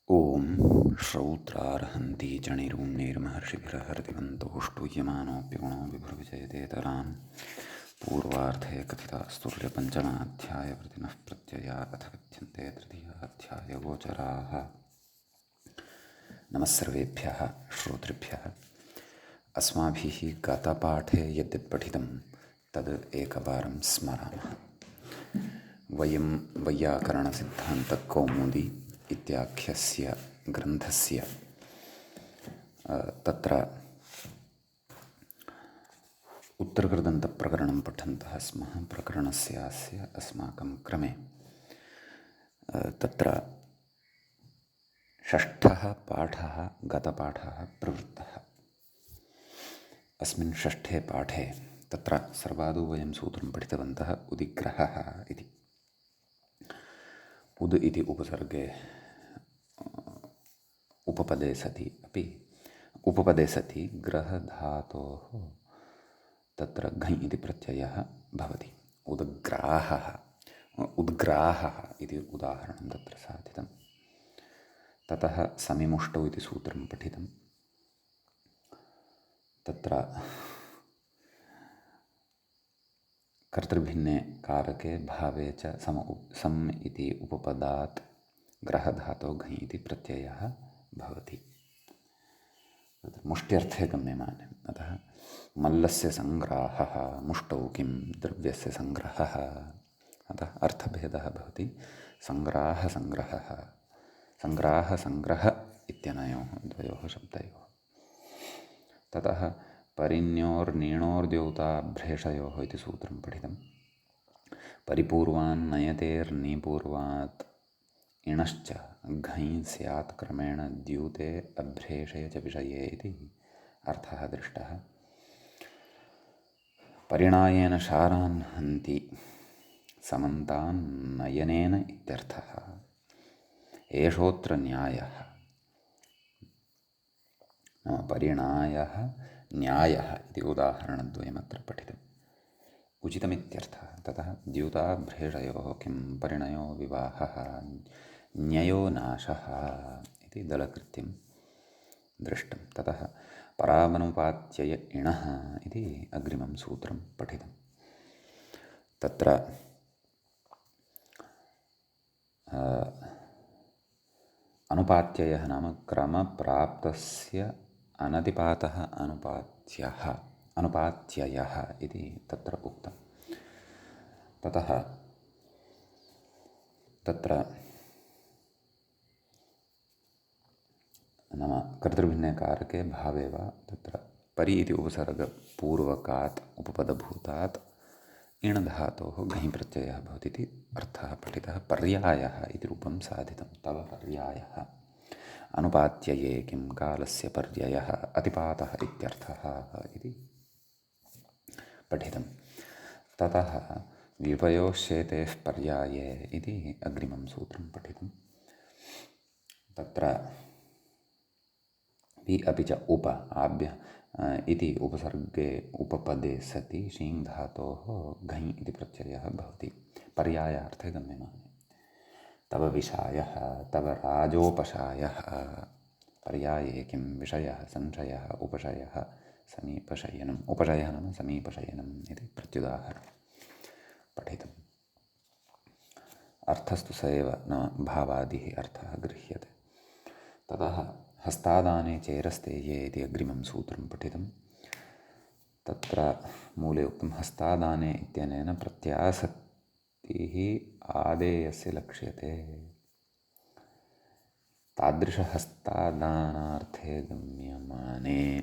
ॐ श्रौत्रार्हन्ति जनिरुण्णीर्महर्षिभिरहरतिवन्तोष्टूयमानोऽप्यगुणो विभुर्विजयतेतरान् पूर्वार्धे कथितास्तुल्यपञ्चमाध्यायवृतिनः प्रत्यया अथ कथ्यन्ते तृतीयाध्यायगोचराः। नमः सर्वेभ्यः श्रोतृभ्यः। अस्माभिः गतपाठे यद्यत् पठितं तद् एकवारं स्मरामः। वयं वैयाकरणसिद्धान्तकौमुदी इत्याख्यस्य ग्रन्थस्य तत्र उत्तरकृदन्तप्रकरणं पठन्तः स्मः। प्रकरणस्यास्य अस्माकं क्रमे तत्र षष्ठः पाठः गतपाठः प्रवृत्तः। अस्मिन् षष्ठे पाठे तत्र सर्वादौ वयं सूत्रं पठितवन्तः उदिग्रहः इति। उद् इति उपसर्गे उपपदे सति ग्रहधातोः तत्र घञ् इति प्रत्ययः भवति। उद्ग्राहः इति उदाहरणं तत्र साधितं। ततः समिमुष्टौ इति सूत्रं पठितं। तत्र कर्तृभिन्ने कारके भावे च सम् इति उपपदात् ग्रहधातो घञ् इति प्रत्ययः भवति। मुष्ट्यर्थे गम्यमाने। अतः मल्लस्य संग्राहः मुष्टौ किं द्रव्यस्य संग्रहः। अतः अर्थभेदः भवति संग्राहः संग्रह इत्यनयोः द्वयोः शब्दयोः। ततः परिण्योर्नीणोर्द्योताभ्रेषयोः इति सूत्रं पठितं। परिपूर्वान् नयतेर्निपूर्वात् इणश्च घञ् स्यात् क्रमेण द्यूते अभ्रेषे च विषये इति अर्थः दृष्टः। परिणायेन शारान् हन्ति समन्तान् नयनेन इत्यर्थः। एषोऽत्र न्यायः। परिणायः न्यायः इति उदाहरणद्वयमत्र पठितम्। उचितमित्यर्थः। ततः द्यूताभ्रेषयोः किं परिणयो विवाहः न्ययो नाशः इति दलकृत्यं दृष्टं। ततः परावनुपात्यय इणः इति अग्रिमं सूत्रं पठितं। तत्र अनुपात्ययः नाम क्रमप्राप्तस्य अनतिपातः अनुपात्ययः इति तत्र उक्तं। ततः तत्र नाम कर्तृभिन्ने कारके भावे वा तत्र परि इति उपसर्गपूर्वकात् उपपदभूतात् इणधातोः घञ् प्रत्ययः भवति इति अर्थः पठितः। पर्यायः इति रूपं साधितं। तव पर्यायः अनुपात्यये किं कालस्य पर्ययः अतिपातः इत्यर्थः इति पठितं। ततः विपयोश्चेतेः पर्याये इति अग्रिमं सूत्रं पठितं। तत्र वि अपि च उप आभ्य इति उपसर्गे उपपदे सति शीङ् धातोः घञ् इति प्रत्ययः भवति। पर्यायार्थे गम्यमाने। तव विषायः तव राजोपशायः। पर्याये किं विषयः संशयः उपशयः समीपशयनम्। उपशयः नाम समीपशयनम् इति प्रत्युदाहरणं पठितम्। अर्थस्तु स एव न भावादिः अर्थः गृह्यते। ततः हस्तादाने चेरस्तेये इति अग्रिमं सूत्रं पठितं। तत्र मूले उक्तं हस्तादाने इत्यनेन प्रत्यासक्तिः आदेयस्य लक्ष्यते। तादृशहस्तादानार्थे गम्यमाने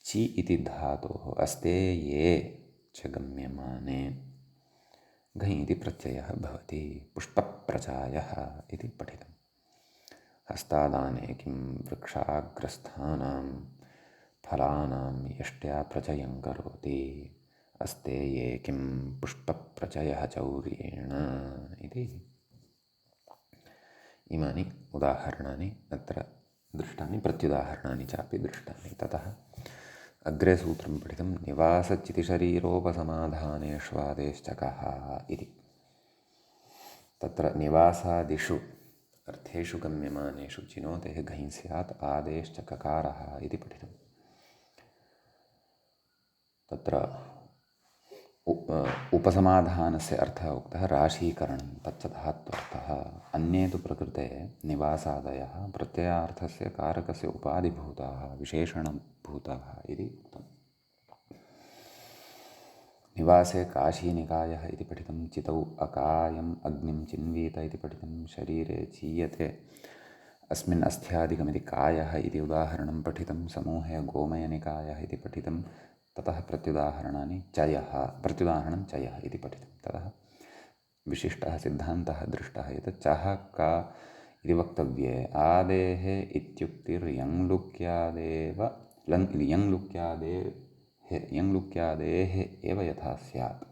चि इति धातोः अस्ते ये च गम्यमाने घञ् इति प्रत्ययः भवति। पुष्पप्रचायः इति पठितम्। हस्तादाने किं वृक्षाग्रस्थानां फलानां यष्ट्या प्रचयं करोति अस्ते ये किं पुष्पप्रचयः चौर्येण इति इमानि उदाहरणानि अत्र दृष्टानि प्रत्युदाहरणानि चापि दृष्टानि। ततः अग्रे सूत्रं पठितं निवासच्युतिशरीरोपसमाधानेष्वादेश्च कः इति। तत्र निवासादिषु अर्थेषु गम्यमानेषु चिनोतेः घञ् स्यात् आदेश्च ककारः इति पठितम्। तत्र उपसमाधानस्य अर्थः उक्तः राशीकरणं तच्च धात्वर्थः। अन्ये तु प्रकृते निवासादयः प्रत्ययार्थस्य कारकस्य उपाधिभूताः विशेषणभूताः इति उक्तम्। निवासे काशीनिकायः इति पठितं, चितौ अकायम् अग्निं चिन्वीत इति पठितं, शरीरे चीयते अस्मिन् अस्त्यादिकमिति कायः इति उदाहरणं पठितं, समूहे गोमयनिकायः इति पठितं, ततः प्रत्युदाहरणं चयः इति पठितं। ततः विशिष्टः सिद्धान्तः दृष्टः यत् चः का इति वक्तव्ये आदेः इत्युक्तिर्यङ्लुक्यादेव यङ्लुक्यादेः एव यथा स्यात्।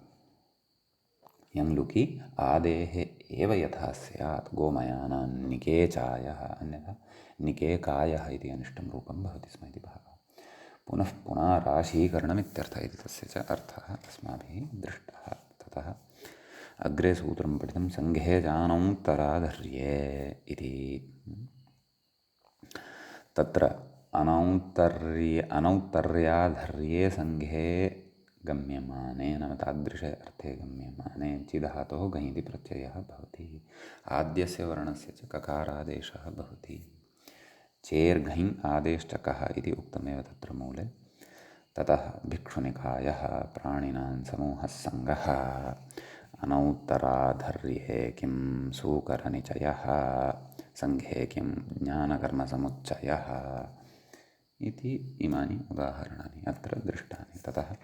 यङ्लुकि आदेः एव यथा स्यात् गोमयानां निके चायः, अन्यथा निके कायः इति अनिष्टं रूपं भवति स्म इति भावः। पुनः पुनः राशीकरणमित्यर्थः इति तस्य च अर्थः अस्माभिः दृष्टः। ततः अग्रे सूत्रं पठितं सङ्घे जानौत्तराधर्ये इति। तत्र अनौत्तर्याधर्ये सङ्घे गम्यमाने नाम तादृशे अर्थे गम्यमाने चिधातोः घञ् इति प्रत्ययः भवति। आद्यस्य वर्णस्य च ककारादेशः भवति। चेर्घञ् आदेश्च कः इति उक्तमेव तत्र मूले। ततः भिक्षुनिकायः प्राणिनां समूहः सङ्घः अनौत्तराधर्ये किं सूकरनिचयः सङ्घे किं ज्ञानकर्मसमुच्चयः इति इमानि उदाहरणानि अत्र दृष्टानि। ततः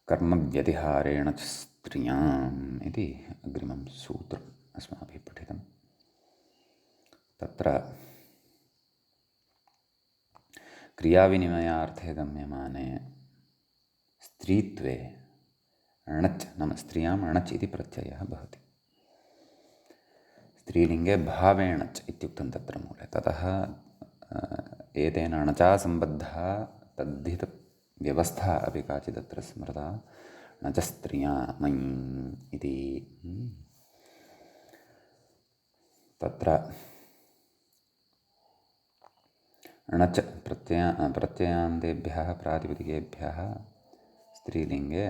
कर्मव्यतिहारेण च स्त्रियाम् इति अग्रिमं सूत्रम् अस्माभिः पठितम्। तत्र क्रियाविनिमयार्थे गम्यमाने स्त्रीत्वे णच् नाम स्त्रियाम् णच् इति प्रत्ययः भवति। स्त्रीलिङ्गे भावेणच् इत्युक्तं तत्र मूले। ततः एतेन णचा सम्बद्धा तद्धितव्यवस्था अपि काचिदत्र स्मृता, न च स्त्रियामयी इति। तत्र णच प्रत्ययान्तेभ्यः प्रातिपदिकेभ्यः स्त्रीलिङ्गे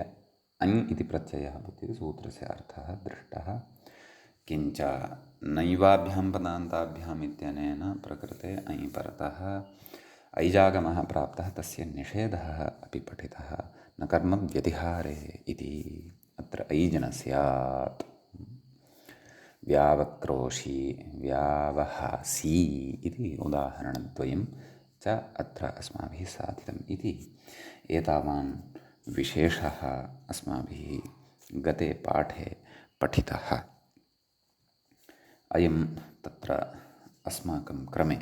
अञ् इति प्रत्ययः भवति। सूत्रस्य अर्थः दृष्टः। किञ्च नैवाभ्यां पदान्ताभ्याम् इत्यनेन प्रकृते अञ् परतः ऐजागमः प्राप्तः, तस्य निषेधः अपि पठितः। न कर्मव्यतिहारे इति अत्र ऐजन स्यात्। व्यावक्रोशी व्यावहासी इति उदाहरणद्वयं च अत्र अस्माभिः साधितम् इति एतावान् विशेषः अस्माभिः गते पाठे पठितः। अयं तत्र अस्माकं क्रमे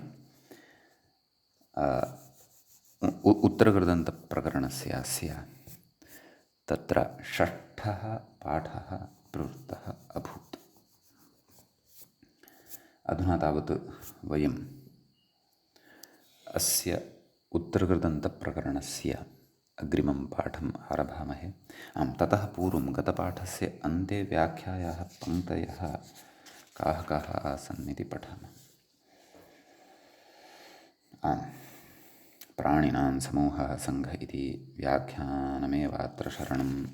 उत्तरकृदन्तप्रकरणस्य अस्य तत्र षष्ठः पाठः प्रवृत्तः अभूत्। अधुना तावत् वयम् अस्य उत्तरकृदन्तप्रकरणस्य अग्रिमं पाठम् आरभामहे। ततः पूर्वं गतपाठस्य अन्ते व्याख्यायाः पङ्क्तयः काः काः आसन् इति पठामः। प्राणिनां समूहः सङ्घः इति व्याख्यानमेवात्र शरणं।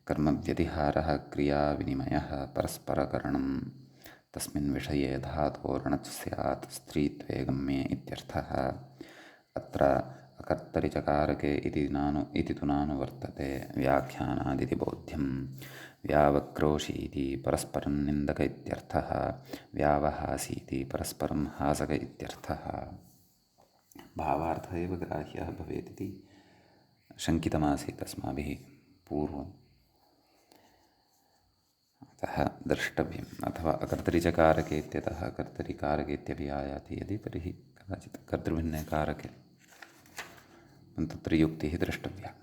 कर्मव्यतिहारः क्रियाविनिमयः परस्परकरणं, तस्मिन् विषये धातोर्णच् स्यात् स्त्रीत्वे गम्ये इत्यर्थः। अत्र अकर्तरिचकारके इति तु नानुवर्तते, व्याख्यानादिति बोध्यं। व्यावक्रोशी इति परस्परं निन्दक इत्यर्थः। व्यावहासी इति परस्परं हासक इत्यर्थः। भावार्थः एव ग्राह्यः भवेत् इति शङ्कितमासीत् अस्माभिः पूर्वम्। अतः द्रष्टव्यम्। अथवा अकर्तरिचकारके इत्यतः कर्तरिकारके इत्यपि आयाति यदि, तर्हि कदाचित् कर्तृभिन्ने कारके तत्र युक्तिः द्रष्टव्या।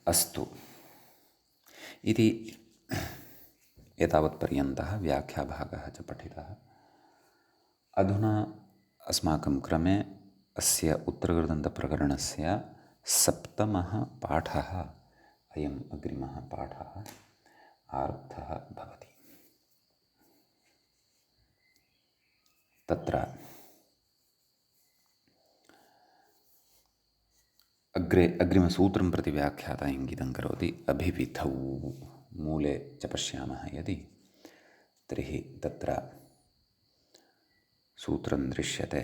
अस्तु इति एतावत्पर्यन्तः व्याख्याभागः च पठितः। अधुना अस्माकं क्रमे अस्य उत्तरकृदन्तप्रकरणस्य सप्तमः पाठः अयम् अग्रिमः पाठः आरब्धः भवति। तत्र अग्रिमसूत्रं प्रति व्याख्याता इङ्गितं करोति। अभिविधौ मूले च पश्यामः यदि, तर्हि तत्र सूत्रं दृश्यते।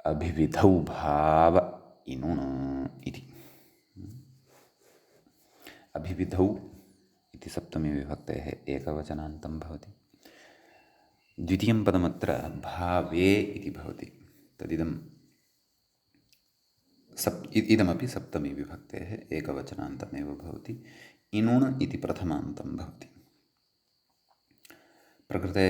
अभिविधौ भाव इनुण इति। अभिविधौ इति सप्तमी विभक्तेः एकवचनान्तं भवति। द्वितीयं पदमत्र भावे इति भवति। इदमपि सप्तमी विभक्तेः एकवचनान्तमेव भवति। इनुण इति प्रथमान्तं भवति। प्रकृते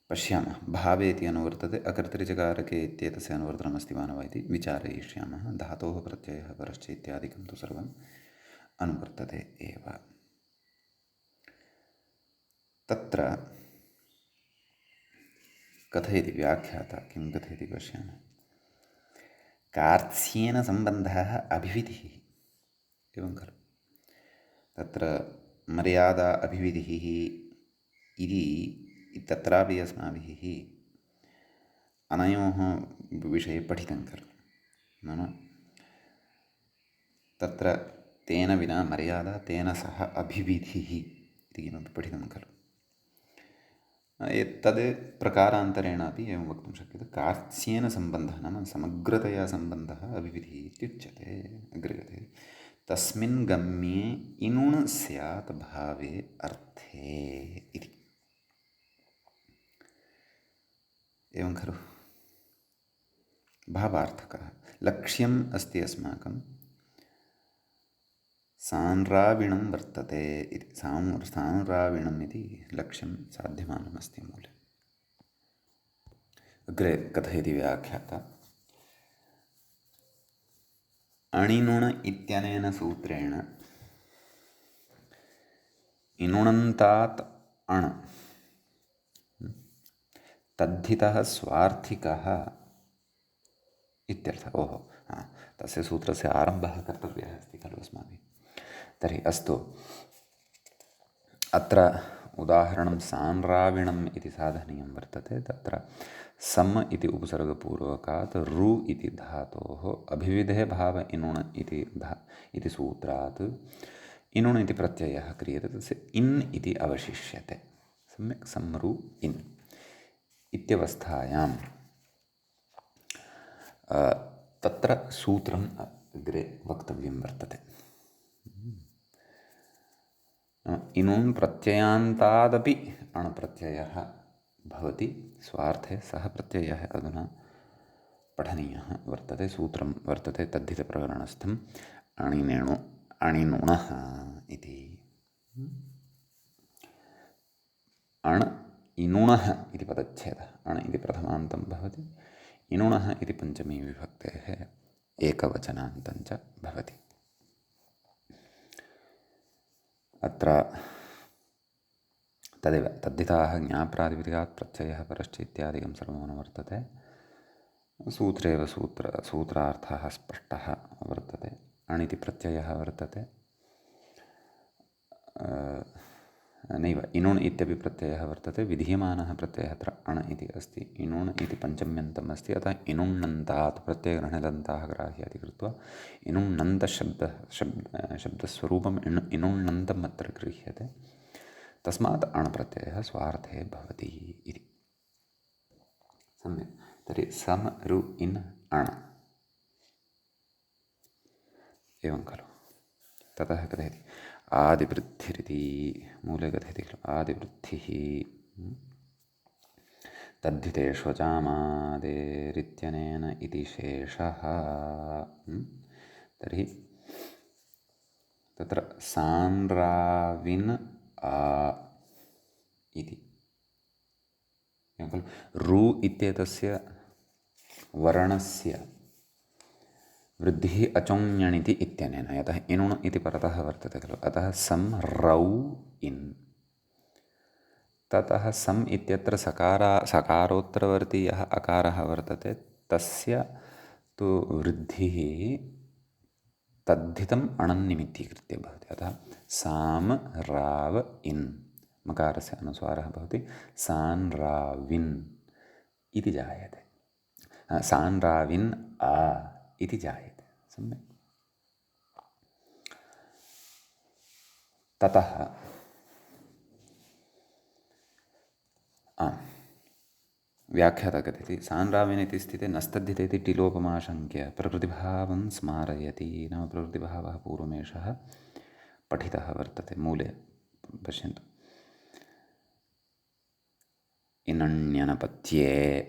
पश्यामः। भावे इति अनुवर्तते। अकर्तरिचकारके इत्येतस्य अनुवर्तनमस्ति वा न वा इति विचारयिष्यामः। धातोः प्रत्ययः परश्च इत्यादिकं तु सर्वम् अनुवर्तते एव। तत्र कथयति व्याख्याता, किं कथयति पश्यामः। कार्त्स्येन सम्बन्धः अभिविधिः। एवं खलु। तत्र मर्यादा अभिविधिः इति तत्रापि अस्माभिः अनयोः विषये पठितं खलु। नाम तत्र तेन विना मर्यादा, तेन सह अभिविधिः इति किमपि पठितं खलु। तद् प्रकारान्तरेण अपि एवं वक्तुं शक्यते। कार्त्स्येन सम्बन्धः नाम समग्रतया सम्बन्धः अभिविधिः इत्युच्यते। अग्रे तस्मिन् गम्ये इनुण स्यात् भावे अर्थे इति। एवं खलु। भावार्थकः लक्ष्यम् अस्ति अस्माकं सान्राविणं वर्तते इति। सान्राविणम् इति लक्ष्यं साध्यमानमस्ति मूले। अग्रे कथयति व्याख्याता। अणिनुण इत्यनेन सूत्रेण इनुणन्तात् अण् तद्धितः स्वार्थिकः इत्यर्थः। ओहो, तस्य सूत्रस्य आरम्भः कर्तव्यः अस्ति खलु अस्माभिः। तर्हि अस्तु, अत्र उदाहरणं सान्राविणम् इति साधनीयं वर्तते। तत्र सम् इति उपसर्गपूर्वकात् रु इति धातोः अभिविधे भाव इनुण इति सूत्रात् इनुण इति प्रत्ययः क्रियते। तस्य इन् इति अवशिष्यते। सम्यक् संरु इन् इत्यवस्थायां तत्र सूत्रम् अग्रे वक्तव्यं वर्तते। इनुन् प्रत्ययान्तादपि अण् प्रत्ययः भवति। स्वार्थे सः प्रत्ययः अधुना पठनीयः वर्तते। सूत्रं वर्तते तद्धितप्रकरणस्थम् अणिनुणः इति। अण् इनुणः इति पदच्छेदः। अण् इति प्रथमान्तं भवति। इनुणः इति पञ्चमी विभक्तेः एकवचनान्तं च भवति। अत्र तदेव तद्धिताः ज्ञाप्रातिपदिकात् प्रत्ययः परश्च इत्यादिकं सर्वमनुवर्तते। सूत्रेव सूत्रार्थः स्पष्टः वर्तते। अण् इति प्रत्ययः वर्तते। नैव इनुण् इत्यपि प्रत्ययः वर्तते। विधीयमानः प्रत्ययः अत्र अण् इति अस्ति। इनुण् इति पञ्चम्यन्तम् अस्ति। अतः इनुण्णन्तात् प्रत्ययग्रहणदन्ताः ग्राह्याति कृत्वा इनुण्णन्तशब्दस्वरूपम् इनुण्णन्तम् अत्र गृह्यते। तस्मात् अण् प्रत्ययः स्वार्थे भवति इति। सम्यक्। तर्हि सम् रु इन् अण् एवं खलु। ततः कथयति आदिवृद्धिरिति। मूले कथयति खलु आदिवृद्धिः तद्धितेष्वचामादेरित्यनेन इति शेषः। तर्हि तत्र सान्राविन् इति एवं खलु। रु इत्येतस्य वर्णस्य वृद्धिः अचोञ्यणिति इत्यनेन। यतः इनुण् इति परतः वर्तते खलु। अतः सं रौ इन् ततः सम् इत्यत्र सकारोत्तरवर्ती यः अकारः वर्तते तस्य तु वृद्धिः तद्धितम् अणन्निमित्तीकृत्य भवति। अतः साम् राव इन् मकारस्य अनुस्वारः भवति सान् राविन् इति जायते। सान् राविन् आ इति जायते। सम्यक्। ततः व्याख्याता कथयति सान् राविन् इति स्थिते नस्तद्धिते इति टिलोपमाशङ्क्य प्रकृतिभावं स्मारयति। नाम प्रकृतिभावः पूर्वमेषः पठितः वर्तते मूले। पश्यन्तु, इनण्यनपत्ये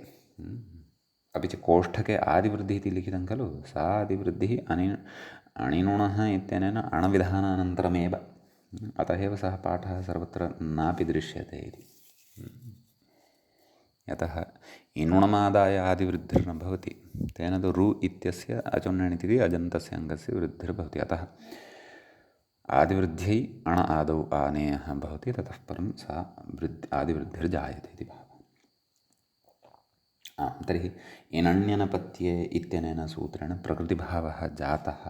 अपि च कोष्ठके आदिवृद्धिः इति लिखितं खलु, सा आदिवृद्धिः अणिनुणः इत्यनेन अणविधानानन्तरमेव। अतः एव सः पाठः सर्वत्र नापि दृश्यते इति। यतः इनुणमादाय आदिवृद्धिर्न भवति, तेन तु रु इत्यस्य अचुण्णिति अजन्तस्य अङ्गस्य वृद्धिर्भवति। अतः आदिवृद्ध्यै अण आदौ आनेयः भवति, ततः परं सा आदिवृद्धिर्जायते इति भावः। तर्हि इनण्यनपत्ये इत्यनेन सूत्रेण प्रकृतिभावः जातः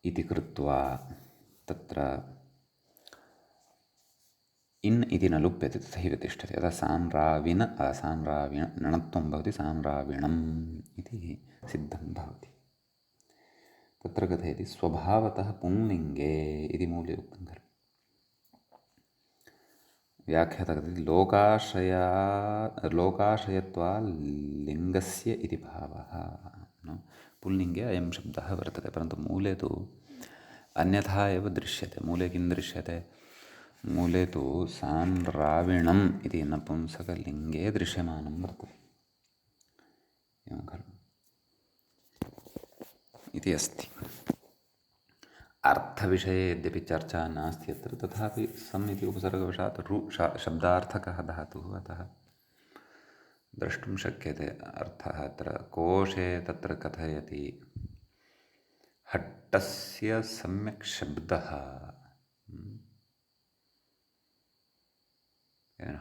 इति कृत्वा तत्र इन् इति न लुप्यते, तथैव तिष्ठति। अतः सान् राविन् णत्वं भवति, सान् राविणम् इति सिद्धं भवति। तत्र कथयति स्वभावतः पुंलिङ्गे इति मूले उक्तं खलु। व्याख्याता कथयति लोकाश्रयत्वा लिङ्गस्य इति भावः। पुल्लिङ्गे अयं शब्दः वर्तते, परन्तु मूले तु अन्यथा एव दृश्यते। मूले किं दृश्यते? मूले तु सान् राविणम् इति नपुंसकलिङ्गे दृश्यमानं वर्तते। एवं खलु इति अस्ति। अर्थविषये यद्यपि चर्चा नास्ति अत्र, तथापि सम् इति उपसर्गवशात् रु शब्दार्थकः धातुः, अतः द्रष्टुं शक्यते अर्थः। अत्र कोशे तत्र कथयति हट्टस्य सम्यक् शब्दः,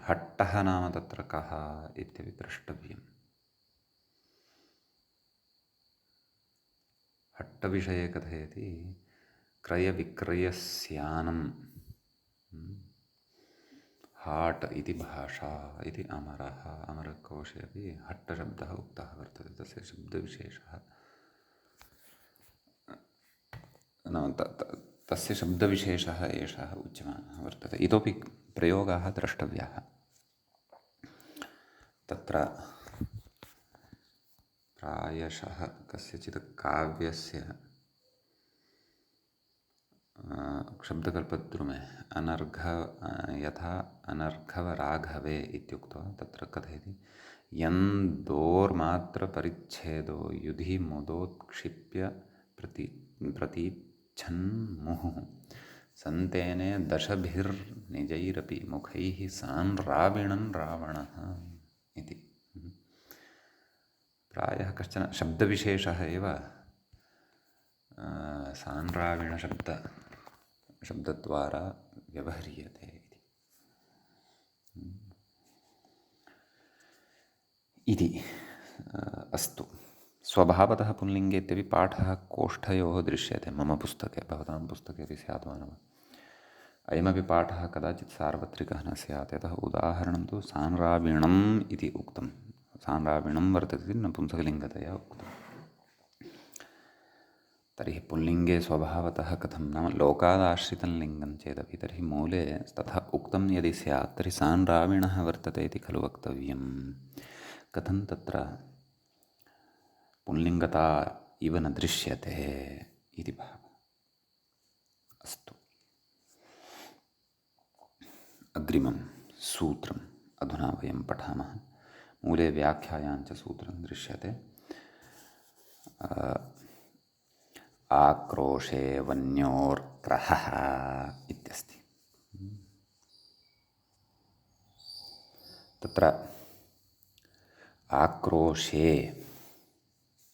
हट्टः नाम तत्र कः इत्यपि द्रष्टव्यम्। हट्टविषये कथयति क्रयविक्रयस्यानं हाट् इति भाषा इति अमरः। अमरकोशे अपि हट्टशब्दः उक्तः वर्तते। तस्य शब्दविशेषः नाम तस्य शब्दविशेषः एषः उच्यमानः वर्तते। इतोपि प्रयोगाः द्रष्टव्याः। तत्र प्रायशः कस्यचित् काव्यस्य शब्दकल्पद्रुमे यथा अनर्घवराघवे इत्युक्त्वा तत्र कथयति यन्दोर्मात्रपरिच्छेदो युधि मुदोत्क्षिप्य प्रतीच्छन्मुहुः सन्तेने दशभिर्निजैरपि मुखैः सान् राविणन् रावणः इति। प्रायः कश्चन शब्दविशेषः एव सान् राविणशब्दद्वारा व्यवह्रियते इति अस्तु। स्वभावतः पुल्लिङ्गे इत्यपि पाठः कोष्ठयोः दृश्यते। मम पुस्तके, भवतां पुस्तके अपि स्यात् वा न वा। अयमपि पाठः कदाचित् सार्वत्रिकः न स्यात्, यतः उदाहरणं तु सान् राविणम् इति उक्तं। सान् राविणं वर्तते नपुंसकलिङ्गतया उक्तम्। तर्हि पुल्लिङ्गे स्वभावतः कथं नाम लोकादाश्रितं लिङ्गं चेदपि तर्हि मूले तथा उक्तं यदि स्यात् तर्हि सान् राविणः वर्तते इति खलु वक्तव्यं। कथं तत्र पुल्लिङ्गता इव न दृश्यते इति भावः। अस्तु, अग्रिमं सूत्रम् अधुना वयं पठामः। मूले व्याख्यायाञ्च सूत्रं दृश्यते। आक्रोशे वन्योर्क्रहः इत्यस्ति। तत्र आक्रोशे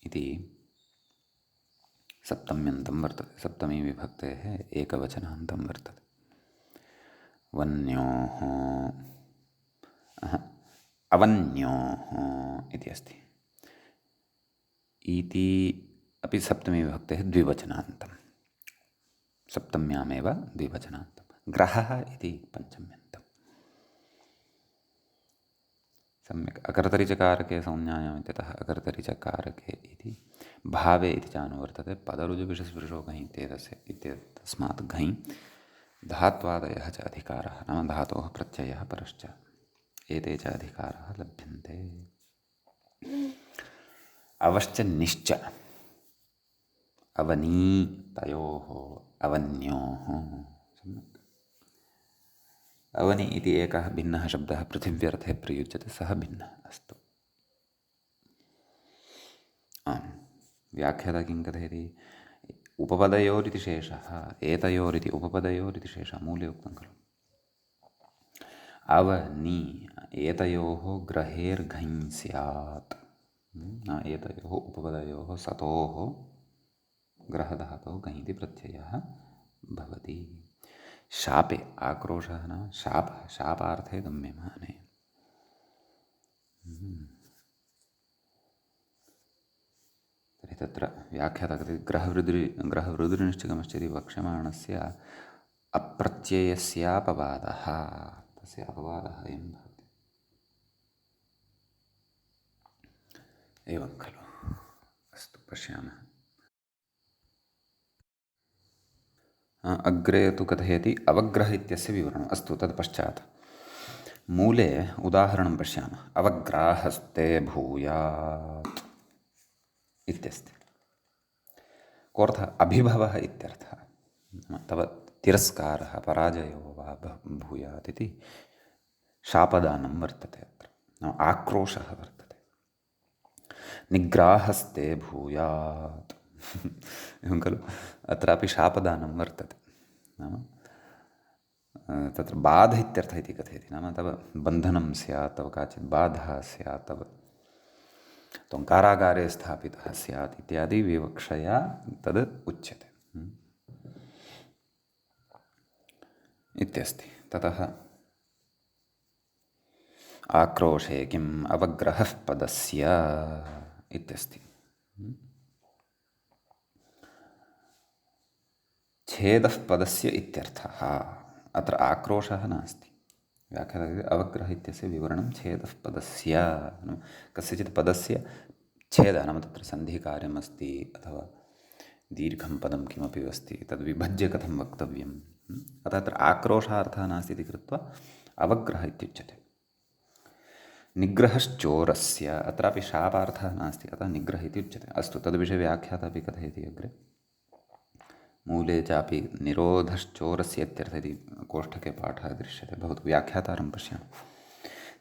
इति सप्तम्यन्तं वर्तते। सप्तमी विभक्तेः एकवचनान्तं वर्तते। वन्योः अवन्योः इति अस्ति। इति अपि सप्तमी विभक्तेः द्विवचनान्तं, सप्तम्यामेव द्विवचनान्तं। ग्रहः इति पञ्चम्यन्तं। सम्यक्। अकर्तरिचकारके संज्ञायाम् इत्यतः अकर्तरिचकारके इति भावे इति च अनुवर्तते। पदरुजविषस्पृशो घञ् इत्यतस्मात् घञ् धात्वादयः च अधिकारः, नाम धातोः प्रत्ययः परश्च, एते च अधिकाराः लभ्यन्ते। अवश्च निश्च अवनी तयोः अवन्योः। सम्यक्। अवनि इति एकः भिन्नः शब्दः पृथिव्यर्थे प्रयुज्यते, सः भिन्नः। अस्तु। आम्, व्याख्याता किं कथयति? उपपदयोरिति शेषः, एतयोरिति उपपदयोरिति शेषः, मूले उक्तं खलु। अवनि एतयोः ग्रहेर्घञ् स्यात्। एतयोः उपपदयोः सतोः ग्रहधातोः घञ् इति प्रत्ययः भवति। शापे आक्रोशः नाम शापः, शापार्थे गम्यमाने। तर्हि तत्र व्याख्याता कथयति ग्रहवृद्धिनिश्चयमश्चेति वक्ष्यमाणस्य अप्रत्ययस्यापवादः, तस्य अपवादः अयं भवति। एवं खलु। अस्तु, पश्यामः। अग्रे तु कथयति अवग्रह इत्यस्य विवरणम्। अस्तु, तत्पश्चात् मूले उदाहरणं पश्यामः। अवग्राहस्ते भूयात् इत्यस्ति। कोऽर्थः? अभिभवः इत्यर्थः। तव तिरस्कारः, पराजयो वा भूयात् इति शापदानं वर्तते अत्र, नाम आक्रोशः वर्तते। निग्राहस्ते भूयात् एवं खलु। अत्रापि शापदानं वर्तते, नाम तत्र बाध इत्यर्थः इति कथयति, नाम तव बन्धनं स्यात्, तव काचित् बाधा स्यात्, तव त्वं कारागारे स्थापितः स्यात् इत्यादि विवक्षया तद् उच्यते इत्यस्ति। ततः आक्रोशे किम् अवग्रहः पदस्य इत्यस्ति। छेदः पदस्य इत्यर्थः। अत्र आक्रोशः नास्ति। व्याख्याता अवग्रह इत्यस्य विवरणं छेदः पदस्य, कस्यचित् पदस्य छेदः, नाम तत्र सन्धिकार्यमस्ति अथवा दीर्घं पदं किमपि अस्ति, तद्विभज्य कथं वक्तव्यम्। अतः अत्र आक्रोशार्थः नास्ति इति कृत्वा अवग्रहः इत्युच्यते। निग्रहश्चोरस्य, अत्रापि शापार्थः नास्ति, अतः निग्रहः इति उच्यते। अस्तु, तद्विषये व्याख्याता अपि कथयति अग्रे। मूले चापि निरोधश्चोरस्य इत्यर्थः इति कोष्ठके पाठः दृश्यते। भवतु, व्याख्यातारं पश्यामः।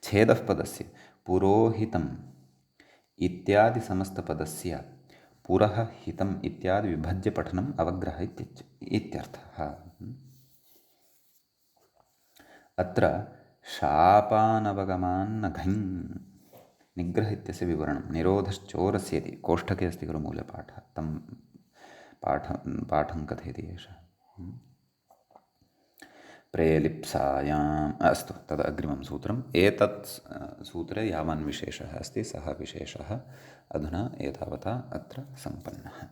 छेदः पदस्य पुरोहितम् इत्यादि समस्तपदस्य पुरः हितम् इत्यादि विभज्य पठनम् अवग्रहः इत्यर्थः। अत्र शापानवगमान्न घञ् निग्रह इत्यस्य विवरणं निरोधश्चोरस्य इति कोष्ठके अस्ति खलु मूलपाठः, तं पाठं कथयति एषः। प्रेलिप्सायाम्। अस्तु, तद् अग्रिमं सूत्रम्। एतत् सूत्रे यावान् विशेषः अस्ति सः विशेषः अधुना एतावता अत्र सम्पन्नः।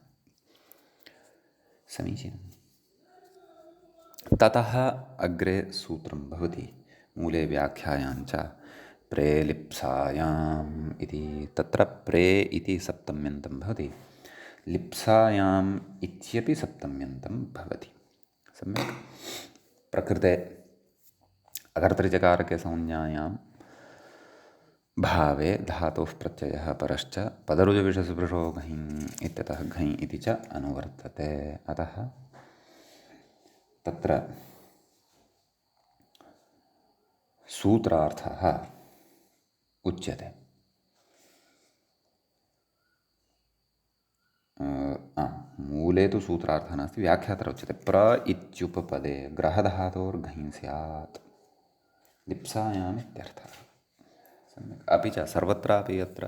समीचीनम्। ततः अग्रे सूत्रं भवति मूले व्याख्यायाञ्च प्रेलिप्सायाम् इति। तत्र प्रे इति सप्तम्यन्तं भवति, लिप्सायाम् इत्यपि सप्तम्यन्तं भवति। सम्यक्। प्रकृते अकर्तरिचकारके संज्ञायां भावे धातोः प्रत्ययः परश्च पदरुजविषस्पृशो घञ् इत्यतः घञ् इति च अनुवर्तते। अतः तत्र सूत्रार्थः उच्यते। मूले तु सूत्रार्थः नास्ति, व्याख्यात्र उच्यते। प्र इत्युपपदे ग्रहधातोर्घञ् स्यात् लिप्सायाम् इत्यर्थः। सम्यक्। अपि च सर्वत्रापि अत्र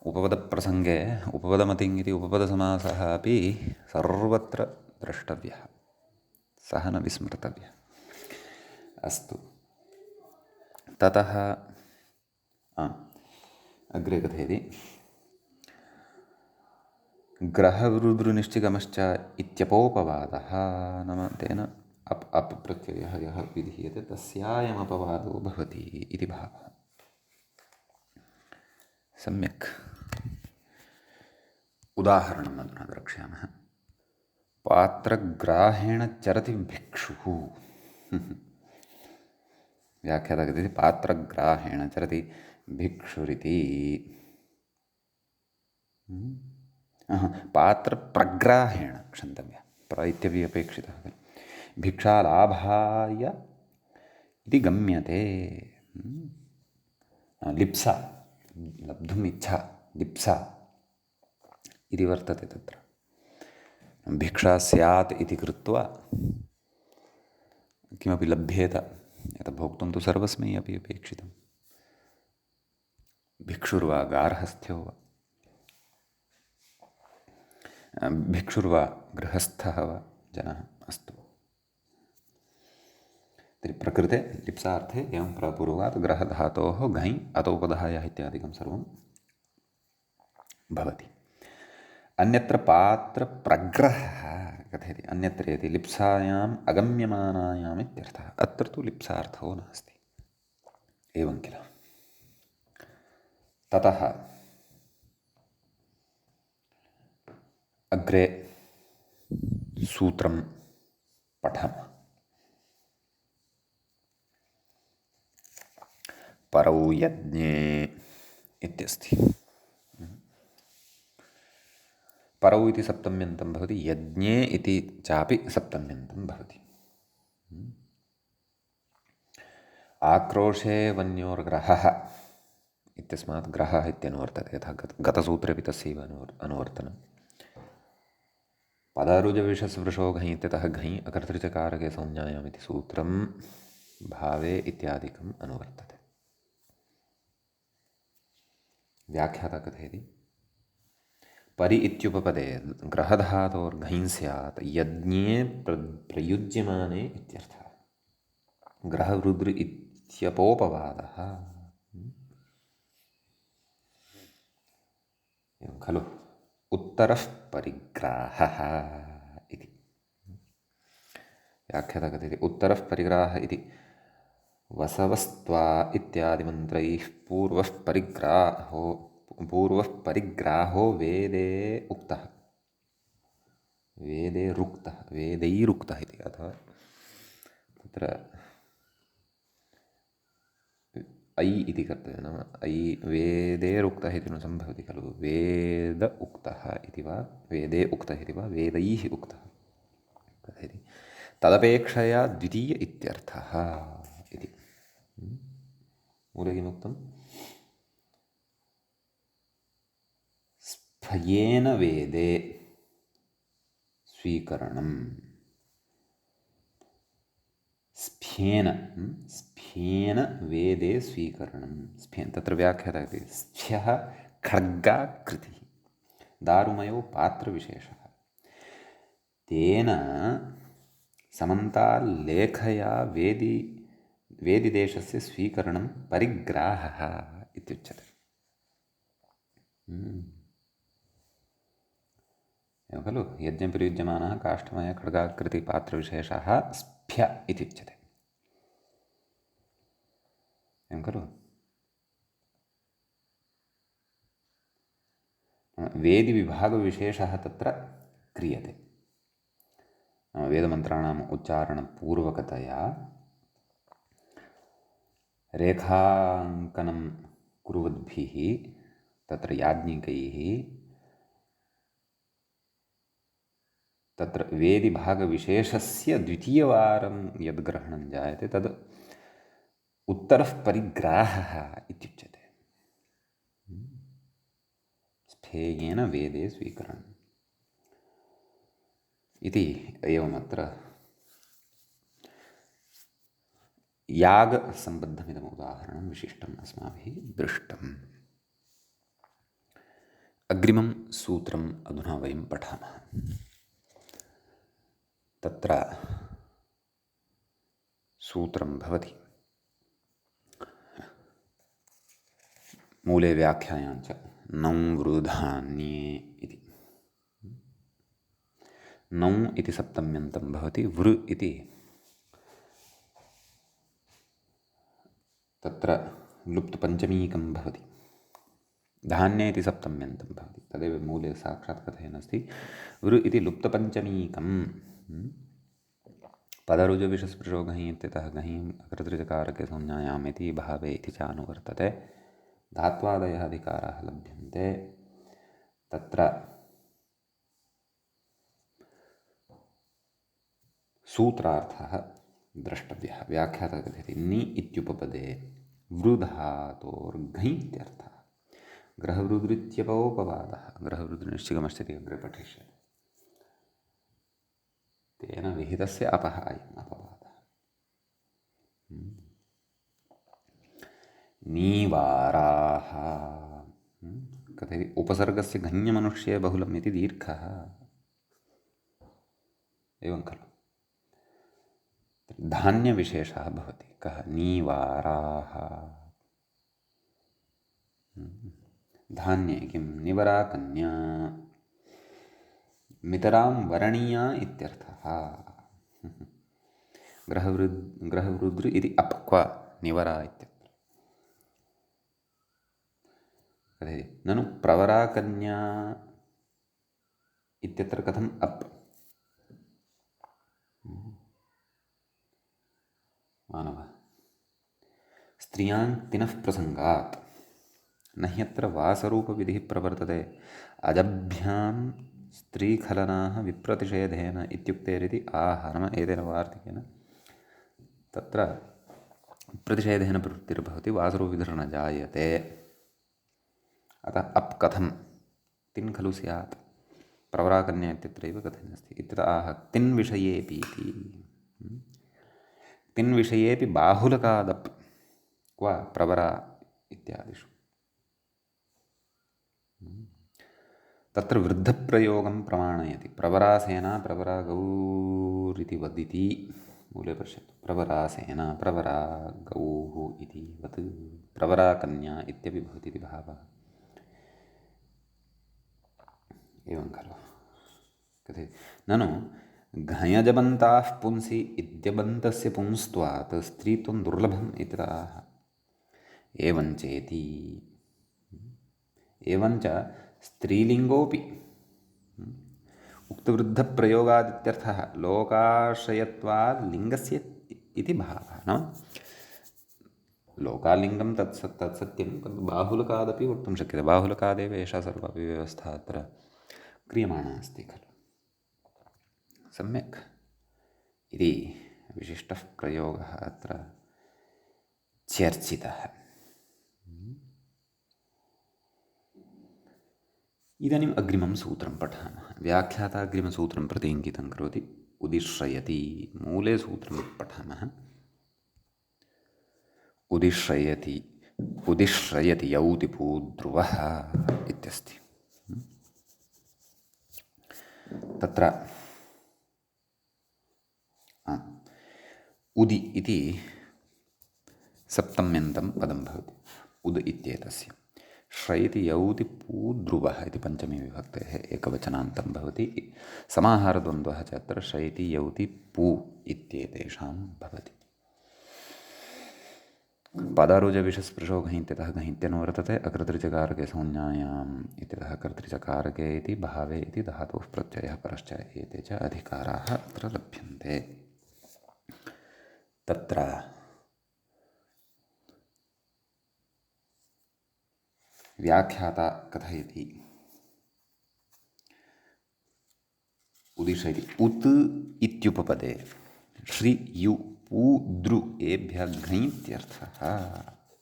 उपपदप्रसङ्गे उपपदमतिङ् इति उपपदसमासः अपि सर्वत्र द्रष्टव्यः, सः न विस्मर्तव्यः। अस्तु, ततः अग्रे कथयति ग्रहवृद्रुनिश्चिगमश्च इत्यपोपवादः। नाम तेन अप् प्रत्ययः यः विधीयते तस्यायमपवादो भवति इति भावः। सम्यक्। उदाहरणम् अधुना द्रक्ष्यामः। पात्रग्राहेण चरति भिक्षुः। व्याख्याता कथयति पात्रग्राहेण चरति भिक्षुरिति। पात्रप्रग्राहेण क्षन्तव्य, प्र इत्यपि अपेक्षितः। भिक्षालाभाय इति गम्यते। लिप्सा, लब्धुम् इच्छा, लिप्सा इति वर्तते तत्र। भिक्षा स्यात् इति कृत्वा किमपि लभ्येत, यत् भोक्तुं तु सर्वस्मै अपि अपेक्षितं। भिक्षुर्वा गार्हस्थ्यो वा, भिक्षुर्वा गृहस्थः वा जनः, अस्तु। तर्हि प्रकृते लिप्सार्थे एवं प्रपूर्वात् ग्रहधातोः घञ् अतोपधायः इत्यादिकं सर्वं भवति। अन्यत्र पात्रप्रग्रहः कथयति, अन्यत्र यदि लिप्सायाम् अगम्यमानायाम् इत्यर्थः। अत्र तु लिप्सार्थो नास्ति। एवं किल। ततः अग्रे सूत्रं पठामः। परौ यज्ञे इत्यस्ति। परौ इति सप्तम्यन्तं भवति, यज्ञे इति चापि सप्तम्यन्तं भवति। आक्रोशे वन्योर्ग्रहः इत्यस्मात् ग्रहः इत्यनुवर्तते, यथा गतसूत्रेऽपि तस्यैव अनुवर्तनं। पदरुजविषस्वृशो घञ् इत्यतः घञ् अकर्तृचकारके संज्ञायाम् इति सूत्रं भावे इत्यादिकम् अनुवर्तते। व्याख्याता कथयति परि इत्युपपदे ग्रहधातोर्घञ् स्यात् यज्ञे प्रयुज्यमाने इत्यर्थः। ग्रहवृद्र इत्यपोपवादः। एवं खलु। उत्तरः परिग्राहः इति। व्याख्याता कथयति उत्तरः परिग्राहः इति वसवस्त्वा इत्यादिमन्त्रैः पूर्वः परिग्राहो वेदे उक्तः, वेदैरुक्तः इति। अथवा तत्र ऐ इति कर्तव्यं, नाम ऐ वेदेरुक्तः इति न सम्भवति खलु। वेद उक्तः इति वा वेदे उक्तः इति वा वेदैः उक्तः कथयति। तदपेक्षया द्वितीय इत्यर्थः इति। मूले किमुक्तं? स्फयेन वेदे स्वीकरणम्। स्फेन वेदे स्वीकरणं। स्फेन तत्र व्याख्याता अस्ति स्फ्यः खड्गाकृतिः, दारुमयो पात्रविशेषः। तेन समन्ताल्लेखया वेदिदेशस्य स्वीकरणं परिग्राहः इत्युच्यते। एवं खलु। यज्ञप्रयुज्यमानः काष्ठमय खड्गाकृतिपात्रविशेषः स्फ्य इति उच्यते। एवं खलु। वेदिविभागविशेषः तत्र क्रियते। वेदमन्त्राणाम् उच्चारणपूर्वकतया रेखाङ्कनं कुर्वद्भिः तत्र याज्ञिकैः तत्र वेदिभागविशेषस्य द्वितीयवारं यद् ग्रहणं जायते तद् उत्तरः परिग्राहः इत्युच्यते। स्फेयेन वेदे स्वीकरणम् इति। एवमत्र यागसम्बद्धमिदम् उदाहरणं विशिष्टम् अस्माभिः दृष्टम्। अग्रिमं सूत्रम् अधुना वयं पठामः। तत्र सूत्रं भवति। मूले व्याख्यायां च नौ वृधान्ये इति। नौ इति सप्तम्यन्तं भवति, वृ इति तत्र लुप्तपञ्चमीकं भवति, धान्ये इति सप्तम्यन्तं भवति। तदेव मूले साक्षात् कथयन् वृ इति लुप्तपञ्चमीकं। पदरुजविषस्पृशो घञि इत्यतः घञि अकृतृजकारके संज्ञायाम् इति भावे इति च अनुवर्तते। धात्वादयः अधिकाराः लभ्यन्ते। तत्र सूत्रार्थः द्रष्टव्यः। व्याख्याता कथयति नि इत्युपपदे वृधातोर्घञि इत्यर्थः। ग्रहवृद्रित्यपोपवादः। ग्रहवृद्रिनिश्चितमस्ति अग्रे पठिष्यते। तेन विहितस्य अपः अयम् अपवादः। नीवाराः कथयति उपसर्गस्य घञ्यमनुष्ये बहुलम् इति दीर्घः। एवं खलु धान्यविशेषः भवति। कः? नीवाराः। धान्ये किं? निवरा कन्या, मितरां वरणीया इत्यर्थः। ग्रहवृद्र इति अप् क्व निवरा इत्यत्र। ननु प्रवरा कन्या इत्यत्र कथम् अप्? मानव स्त्रियां तिनः प्रसंगात् न ह्यत्र वासरूपविधिः प्रवर्तते। अजभ्यां स्त्रीखलनाः विप्रतिषेधेन इत्युक्तेरिति आह। नाम एतेन वार्तिकेन तत्र प्रतिषेधेन प्रवृत्तिर्भवति, वासरूपविधिर्न जायते। अतः अप् कथं? तिन् खलु स्यात्। प्रवराकन्या इत्यत्रैव कथनमस्ति। इत्यतः आह तिन् विषयेऽपि इति। तिन् विषयेऽपि बाहुलकादप् क्व प्रवरा इत्यादिषु। तत्र वृद्धप्रयोगं प्रमाणयति। प्रवरासेना प्रवरा गौरिति वदिति मूले पश्यतु। प्रवरासेना प्रवरा गौः इति वत् प्रवराकन्या इत्यपि भवति इति भावः। एवं खलु कथयति ननु घञजबन्ताः पुंसि इद्यबन्तस्य पुंस्त्वात् स्त्रीत्वं दुर्लभम् इत्यतः। एवञ्चेति। एवञ्च स्त्रीलिङ्गोऽपि उक्तवृद्धप्रयोगादित्यर्थः लोकाश्रयत्वात् लिङ्गस्य इति भावः। नाम लोकालिङ्गं तत्सत्यं बाहुलकादपि वक्तुं शक्यते। बाहुलकादेव एषा सर्वापि व्यवस्था अत्र क्रियमाणा अस्ति खलु। सम्यक् इति विशिष्टः प्रयोगः अत्र चर्चितः। इदानीम् अग्रिमं सूत्रं पठामः। व्याख्याता अग्रिमसूत्रं प्रति इङ्गितं करोति। उदिश्रयति। मूले सूत्रं पठामः। उदिश्रयति उदिश्रयति यौति पूद्रुवः इत्यस्ति। तत्र उदि इति सप्तम्यन्तं पदं भवति। उद् इत्येतस्य श्रयति यौति पूद्रुवः इति पञ्चमी विभक्तेः एकवचनान्तं भवति। समाहारद्वन्द्वः च अत्र श्रयति यौति पू इत्येतेषां भवति। पदारुजविषस्पृशो घञित्यतः घञित्यनुवर्तते। अकर्तृचकारके संज्ञायाम् इत्यतः कर्तृचकारके इति भावे इति धातोः प्रत्ययः परश्च एते च अधिकाराः अत्र लभ्यन्ते। तत्र व्याख्याता कथयति उदिशयति उत् इत्युपपदे श्री यु पू द्रु एभ्यः घञित्यर्थः।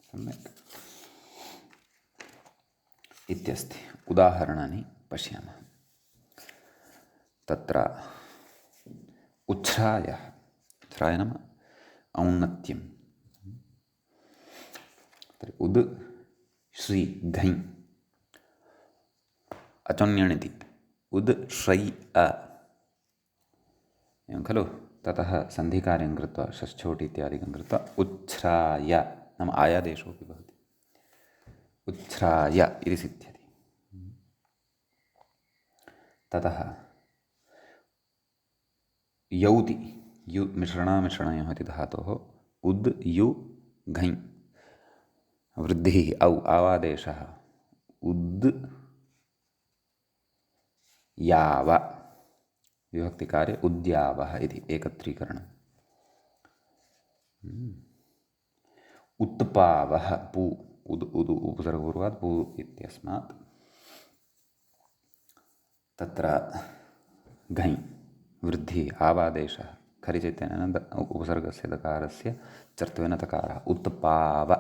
सम्यक् इत्यस्ति। उदाहरणानि पश्यामः। तत्र उच्छ्रायः। उच्छ्राय नाम औन्नत्यम्। उद् श्री घञ् अचोन्यणिति उद् श्रै अ। एवं खलु। ततः सन्धिकार्यं कृत्वा षष्ठ्योटि इत्यादिकं कृत्वा उच्छ्राय नाम आयादेशोऽपि भवति। उच्छ्राय इति सिद्ध्यति। ततः यौति यु मिश्रणामिश्रणयोः इति धातोः उद् यु घञ् वृद्धिः औ आवादेशः उद् याव विभक्तिकार्ये उद्यावः इति एकत्रीकरणम्। उत्पावः पू उद् उदु उपसर्गपूर्वात् पू इत्यस्मात् तत्र घञ् वृद्धिः आवादेशः खरिचित्तेन उपसर्गस्य दकारस्य चर्त्वेन तकारः उत्पाव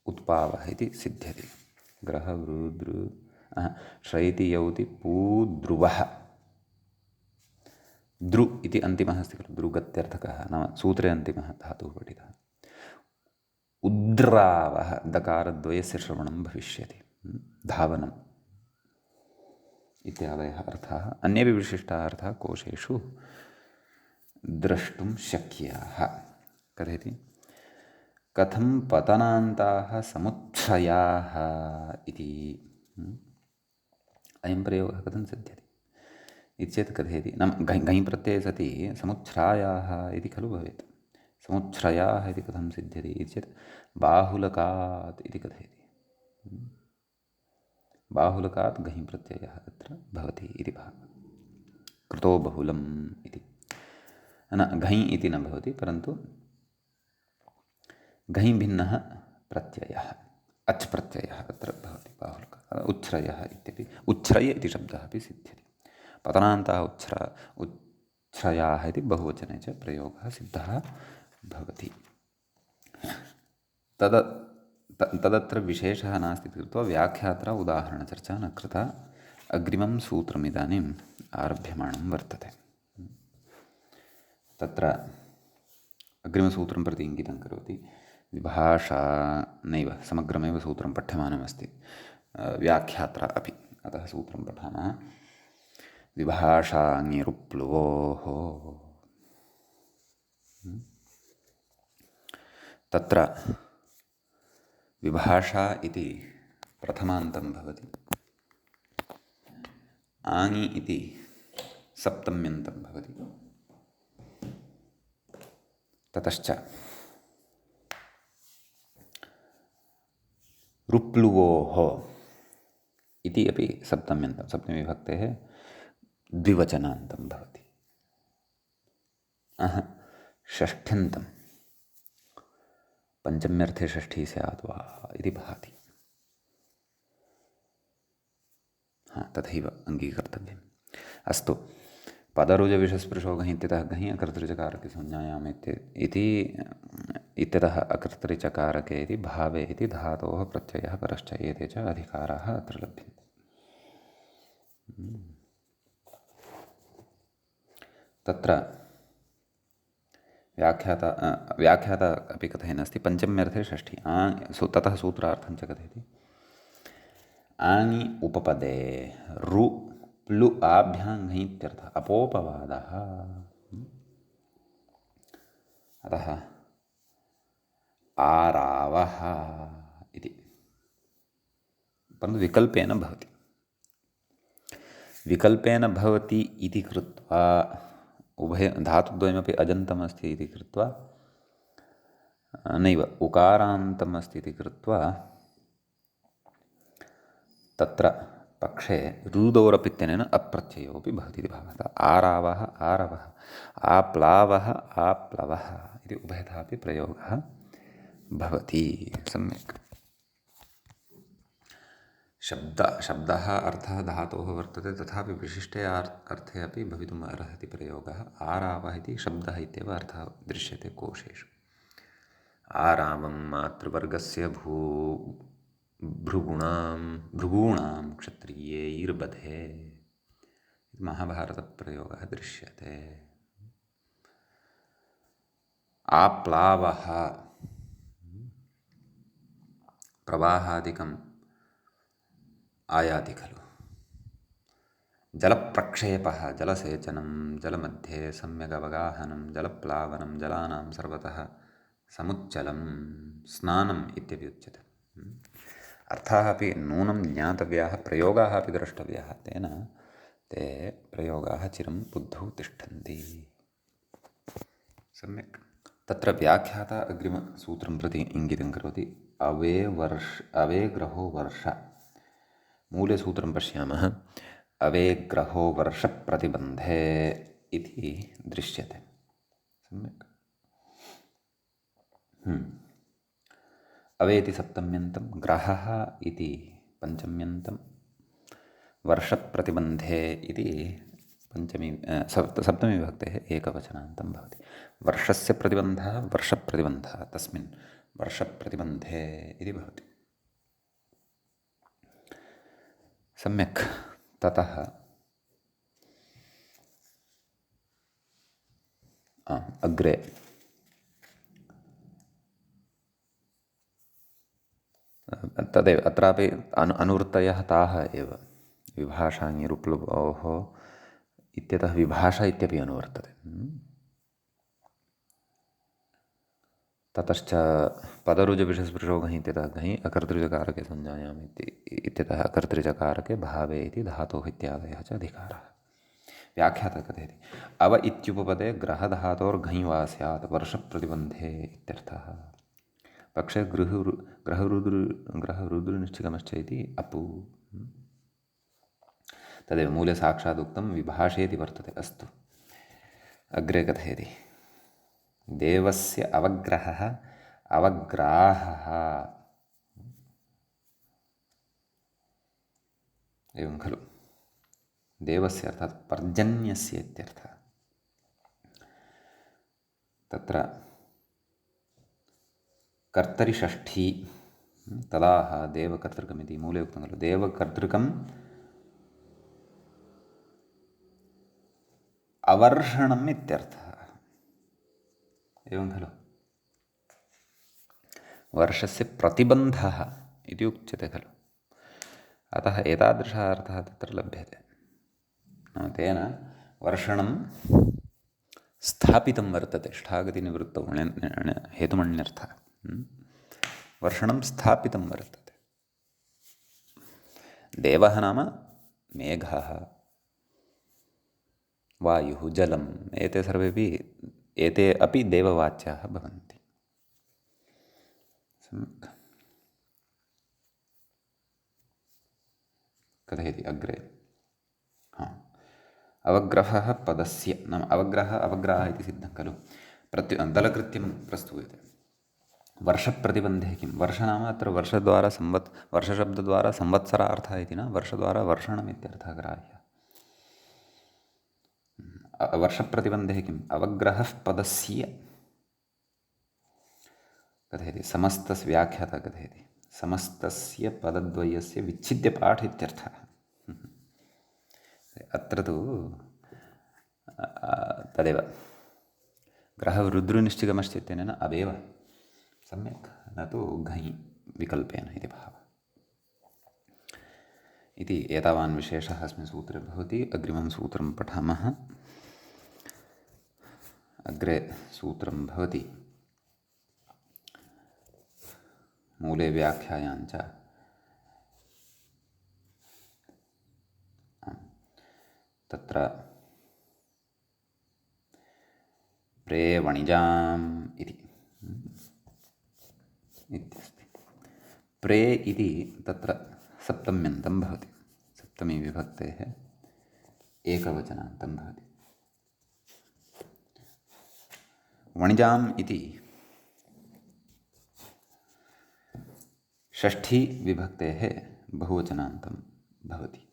उत्पावः इति सिद्ध्यति। ग्रह वृद्रु श्रैति यौति पूद्रुवः द्रु इति अन्तिमः अस्ति खलु द्रुगत्यर्थकः नाम सूत्रे अन्तिमः धातुः पठितः। उद्रावः दकारद्वयस्य श्रवणं भविष्यति धावनम् इत्यादयः अर्थाः अन्येपि विशिष्टाः अर्थाः कोशेषु द्रष्टुं शक्याः। कथयति कथं पतनान्ताः समुच्छ्रयाः इति अयं प्रयोगः कथं सिद्ध्यति इति चेत् कथयति नाम घञ् प्रत्यये सति समुच्छ्रायाः इति खलु भवेत्। समुच्छ्रयाः इति कथं सिद्ध्यति इति चेत् बाहुलकात् इति कथयति। बाहुलकात् घञ् प्रत्ययः तत्र भवति इति भावः। कृतो बहुलम् इति न घञ् इति न भवति परन्तु घञ् भिन्नः प्रत्ययः अच् प्रत्ययः तत्र भवति बाहुलकात्। उच्छ्रयः इत्यपि उच्छ्रय इति शब्दः अपि सिद्ध्यति। पतनान्तः उच्छ्रयाः इति बहुवचने च प्रयोगः सिद्धः भवति। तदत्र विशेषः नास्ति इति कृत्वा व्याख्यात्रा उदाहरणचर्चा न कृता। अग्रिमं सूत्रमिदानीम् आरभ्यमाणं वर्तते। तत्र अग्रिमसूत्रं प्रति इङ्गितं करोति। विभाषा नैव समग्रमेव सूत्रं पठ्यमानमस्ति व्याख्यात्रा अपि। अतः सूत्रं पठामः। विभाषाङ्यरुप्लुवोः तत्र विभाषा इति प्रथमान्तं भवति। आङि इति सप्तम्यन्तं भवति। ततश्च रुप्लुवोः इति अपि सप्तम्यन्तं सप्तमीविभक्तेः द्विवचनान्तं भवति। षष्ठ्यन्तं पञ्चम्यर्थे षष्ठी स्यात् वा इति भाति। तथैव अङ्गीकर्तव्यम्। अस्तु पदरुजविषस्पृशो घञ् इत्यतः घञ् अकर्तृचकारके संज्ञायाम् इत्यतः अकर्तृचकारके इति भावे इति धातोः प्रत्ययः परश्च एते च अधिकाराः अत्र लभ्यन्ते। तत्र व्याख्याता अपि कथयन् पञ्चम्यर्थे षष्ठी ततः सूत्रार्थं च कथयति। आङि उपपदे रु प्लु आभ्यां घञ् इत्यर्थः अपोपवादः। अतः आरावः इति परन्तु विकल्पेन भवति। विकल्पेन भवति इति कृत्वा उभय धातुद्वयमपि अजन्तमस्ति इति कृत्वा नैव उकारान्तम् अस्ति इति कृत्वा तत्र पक्षे रुदोरपित्यनेन अप्रत्ययोऽपि भवति इति भावः। आरावः आरवः आप्लावः आप्लवः इति उभयथा अपि प्रयोगः भवति। सम्यक् शब्दः अर्थः धातोः वर्तते तथापि विशिष्टे अर्थे अपि भवितुम् अर्हति प्रयोगः। आरावः इति शब्दः इत्येव अर्थः दृश्यते कोशेषु। आरावं मातृवर्गस्य भृगूणां क्षत्रियैर्बधे महाभारतप्रयोगः दृश्यते। आप्लावः प्रवाहादिकम् आयाति खलु जलप्रक्षेपः जलसेचनं जलमध्ये सम्यगवगाहनं जलप्लावनं जलानां सर्वतः समुच्चलं स्नानम् इत्यपि उच्यते। अर्थाः अपि नूनं ज्ञातव्याः प्रयोगाः अपि द्रष्टव्याः, तेन ते प्रयोगाः चिरं बुद्धौ तिष्ठन्ति। सम्यक्। तत्र व्याख्याता अग्रिमसूत्रं प्रति इङ्गितं करोति। अवेग्रहो वर्ष। मूलसूत्रं पश्यामः। अवेग्रहो वर्षप्रतिबन्धे इति दृश्यते। सम्यक्। अवे इति सप्तम्यन्तं, ग्रहः इति पञ्चम्यन्तं, वर्षप्रतिबन्धे इति सप्तमी विभक्तेः एकवचनान्तं भवति। वर्षस्य प्रतिबन्धः वर्षप्रतिबन्धः, तस्मिन् वर्षप्रतिबन्धे इति भवति। सम्यक्। ततः अग्रे तदेव अत्रापि अनुवृत्तयः ताः एव। विभाषाङ्यरुप्लुभोः इत्यतः विभाषा इत्यपि अनुवर्तते। ततश्च पदरुजविषस्पृशो घञ् इत्यतः घञ् अकर्तृजकारके संज्ञायाम् इत्यतः अकर्तृजकारके भावे इति धातोः इत्यादयः च अधिकाराः। व्याख्याता कथयति। अव इत्युपपदे ग्रहधातोर्घञ् वा स्यात् वर्षप्रतिबन्धे इत्यर्थः। पक्षे ग्रहरुद्रनिश्चितमश्च इति अपु। तदेव मूले साक्षादुक्तं विभाषेति वर्तते। अस्तु, अग्रे कथयति। देवस्य अवग्रहः अवग्राहः। एवं खलु। देवस्य अर्थात् पर्जन्यस्य इत्यर्थः। तत्र कर्तरि षष्ठी तदाह देवकर्तृकमिति मूले उक्तं खलु। देवकर्तृकम् अवर्षणम् इत्यर्थः। एवं खलु। वर्षस्य प्रतिबन्धः इति उच्यते खलु। अतः एतादृशः अर्थः तत्र लभ्यते। तेन वर्षणं स्थापितं वर्तते। ष्ठागतिनिवृत्तौ हेतुमण्यर्थः। वर्षणं स्थापितं वर्तते। देवः नाम मेघः, वायुः, जलम्, एते अपि देववाच्याः भवन्ति। सम्यक्। कथयति अग्रे। अवग्रहः पदस्य नाम अवग्राः इति सिद्धं खलु। दलकृत्यं प्रस्तूयते। वर्षप्रतिबन्धे किं? वर्ष नाम अत्र वर्षशब्दद्वारा संवत्सरार्थः इति न, वर्षद्वारा वर्षणम् इत्यर्थः ग्राह्यः। वर्षप्रतिबन्धे किम्? अवग्रहः पदस्य कथयति। समस्तस्य व्याख्याता कथयति। समस्तस्य पदद्वयस्य विच्छिद्य पाठ इत्यर्थः। अत्र तु तदेव ग्रहरुद्रनिश्चितमश्च इत्यनेन अवेव। सम्यक्। न तु घञ् विकल्पेन इति भावः। इति एतावान् विशेषः अस्मिन् सूत्रे भवति। अग्रिमं सूत्रं पठामः। अग्रे सूत्रं भवति मूले व्याख्यायाञ्च तत्र प्रेवणिजाम् इति इत्यस्ति। प्रे इति तत्र सप्तम्यन्तं भवति। सप्तमी विभक्तेः एकवचनान्तं भवति। वणिजाम् इति षष्ठी विभक्तेः बहुवचनान्तं भवति।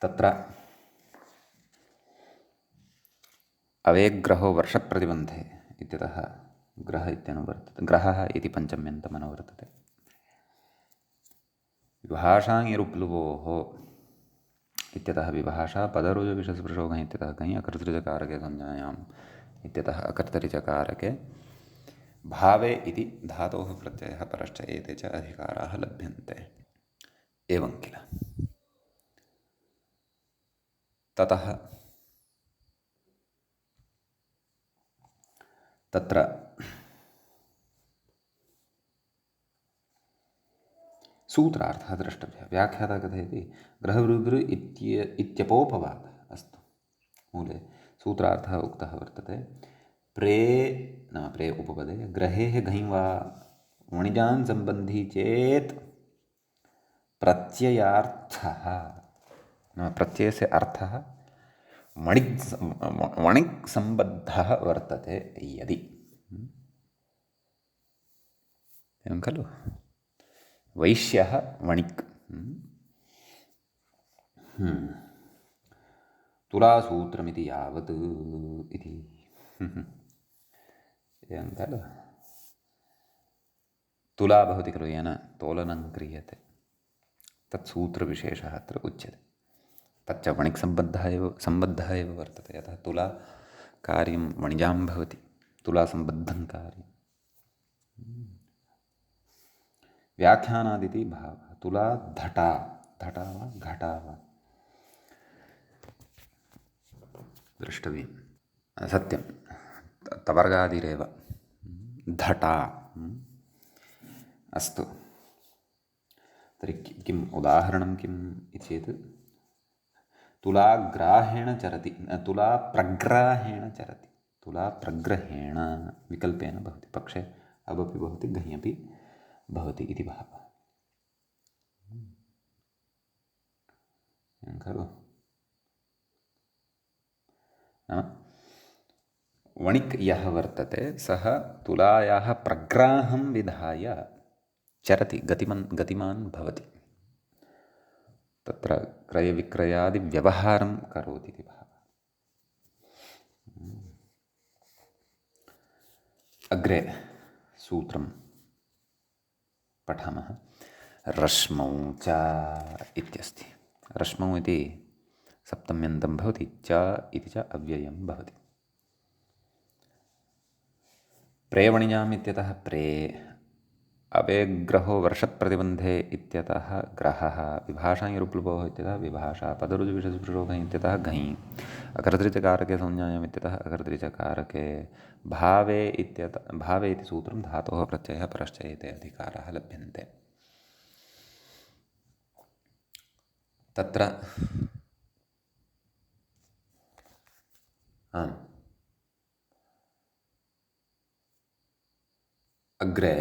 तत्र अवेग्रहो वर्षप्रतिबन्धे इत्यतः ग्रह इत्यनुवर्तते। ग्रहः इति पञ्चम्यन्तम् अनुवर्तते। विभाषाङ्यरुप्लुवोः इत्यतः विभाषा पदरुजविषस्पृशो घञ् इत्यतः घञ् अकर्तृजकारके संज्ञायाम् इत्यतः अकर्तरिचकारके भावे इति धातोः प्रत्ययः परश्च एते च अधिकाराः लभ्यन्ते। एवं किल। ततः तत्र सूत्रार्थः द्रष्टव्यः। व्याख्याता कथयति गृहवृगृ इत्यपोपवादः। अस्तु, मूले सूत्रार्थः उक्तः वर्तते। प्रे नाम प्रे उपपदे ग्रहेः घञ् वा वणिजान् सम्बन्धी चेत् प्रत्ययार्थः नाम प्रत्ययस्य अर्थः वणिक् सम्बद्धः वर्तते यदि। एवं खलु, वैश्यः वणिक्। तुलासूत्रमिति यावत् इति। एवं खलु, तुला भवति खलु, येन तोलनं क्रियते, तत् सूत्रविशेषः अत्र उच्यते। तच्च वणिक्सम्बद्धः एव वर्तते। यतः तुला कार्यं वणिजां भवति, तुलासम्बद्धं कार्यं। व्याख्यानादिति भावः। तुला धटा, धटा वा घटा वा द्रष्टव्यं। सत्यं, तवर्गादिरेव धटा। अस्तु, तर्हि किम् उदाहरणं किम् इति चेत् तुलाग्राहेण चरति, तुलाप्रग्राहेण चरति। तुलाप्रग्रहेण विकल्पेन भवति, पक्षे अबपि भवति, घञ् अपि भवति इति भावः। खलु, नाम वणिक् यः वर्तते सः तुलायाः प्रग्राहं विधाय चरति, गतिमान् भवति, तत्र क्रयविक्रयादिव्यवहारं करोति इति भावः। अग्रे सूत्रं पठामः। रश्मौ च इत्यस्ति। रश्मौ इति सप्तम्यन्तं भवति, च इति च अव्ययं भवति। प्रेवणिजाम् इत्यतः प्रे, अवेग्रहो वर्षप्रतिबन्धे इत्यतः ग्रहः, विभाषायुरुप्लुभोः इत्यतः विभाषा, पदरुजुविषयस्पृशोः इत्यतः घञ्, अकर्तृचकारके संज्ञायाम् इत्यतः अकर्तृचकारके, भावे इति सूत्रं धातोः प्रत्ययः परश्चैते अधिकाराः लभ्यन्ते। तत्र अग्रे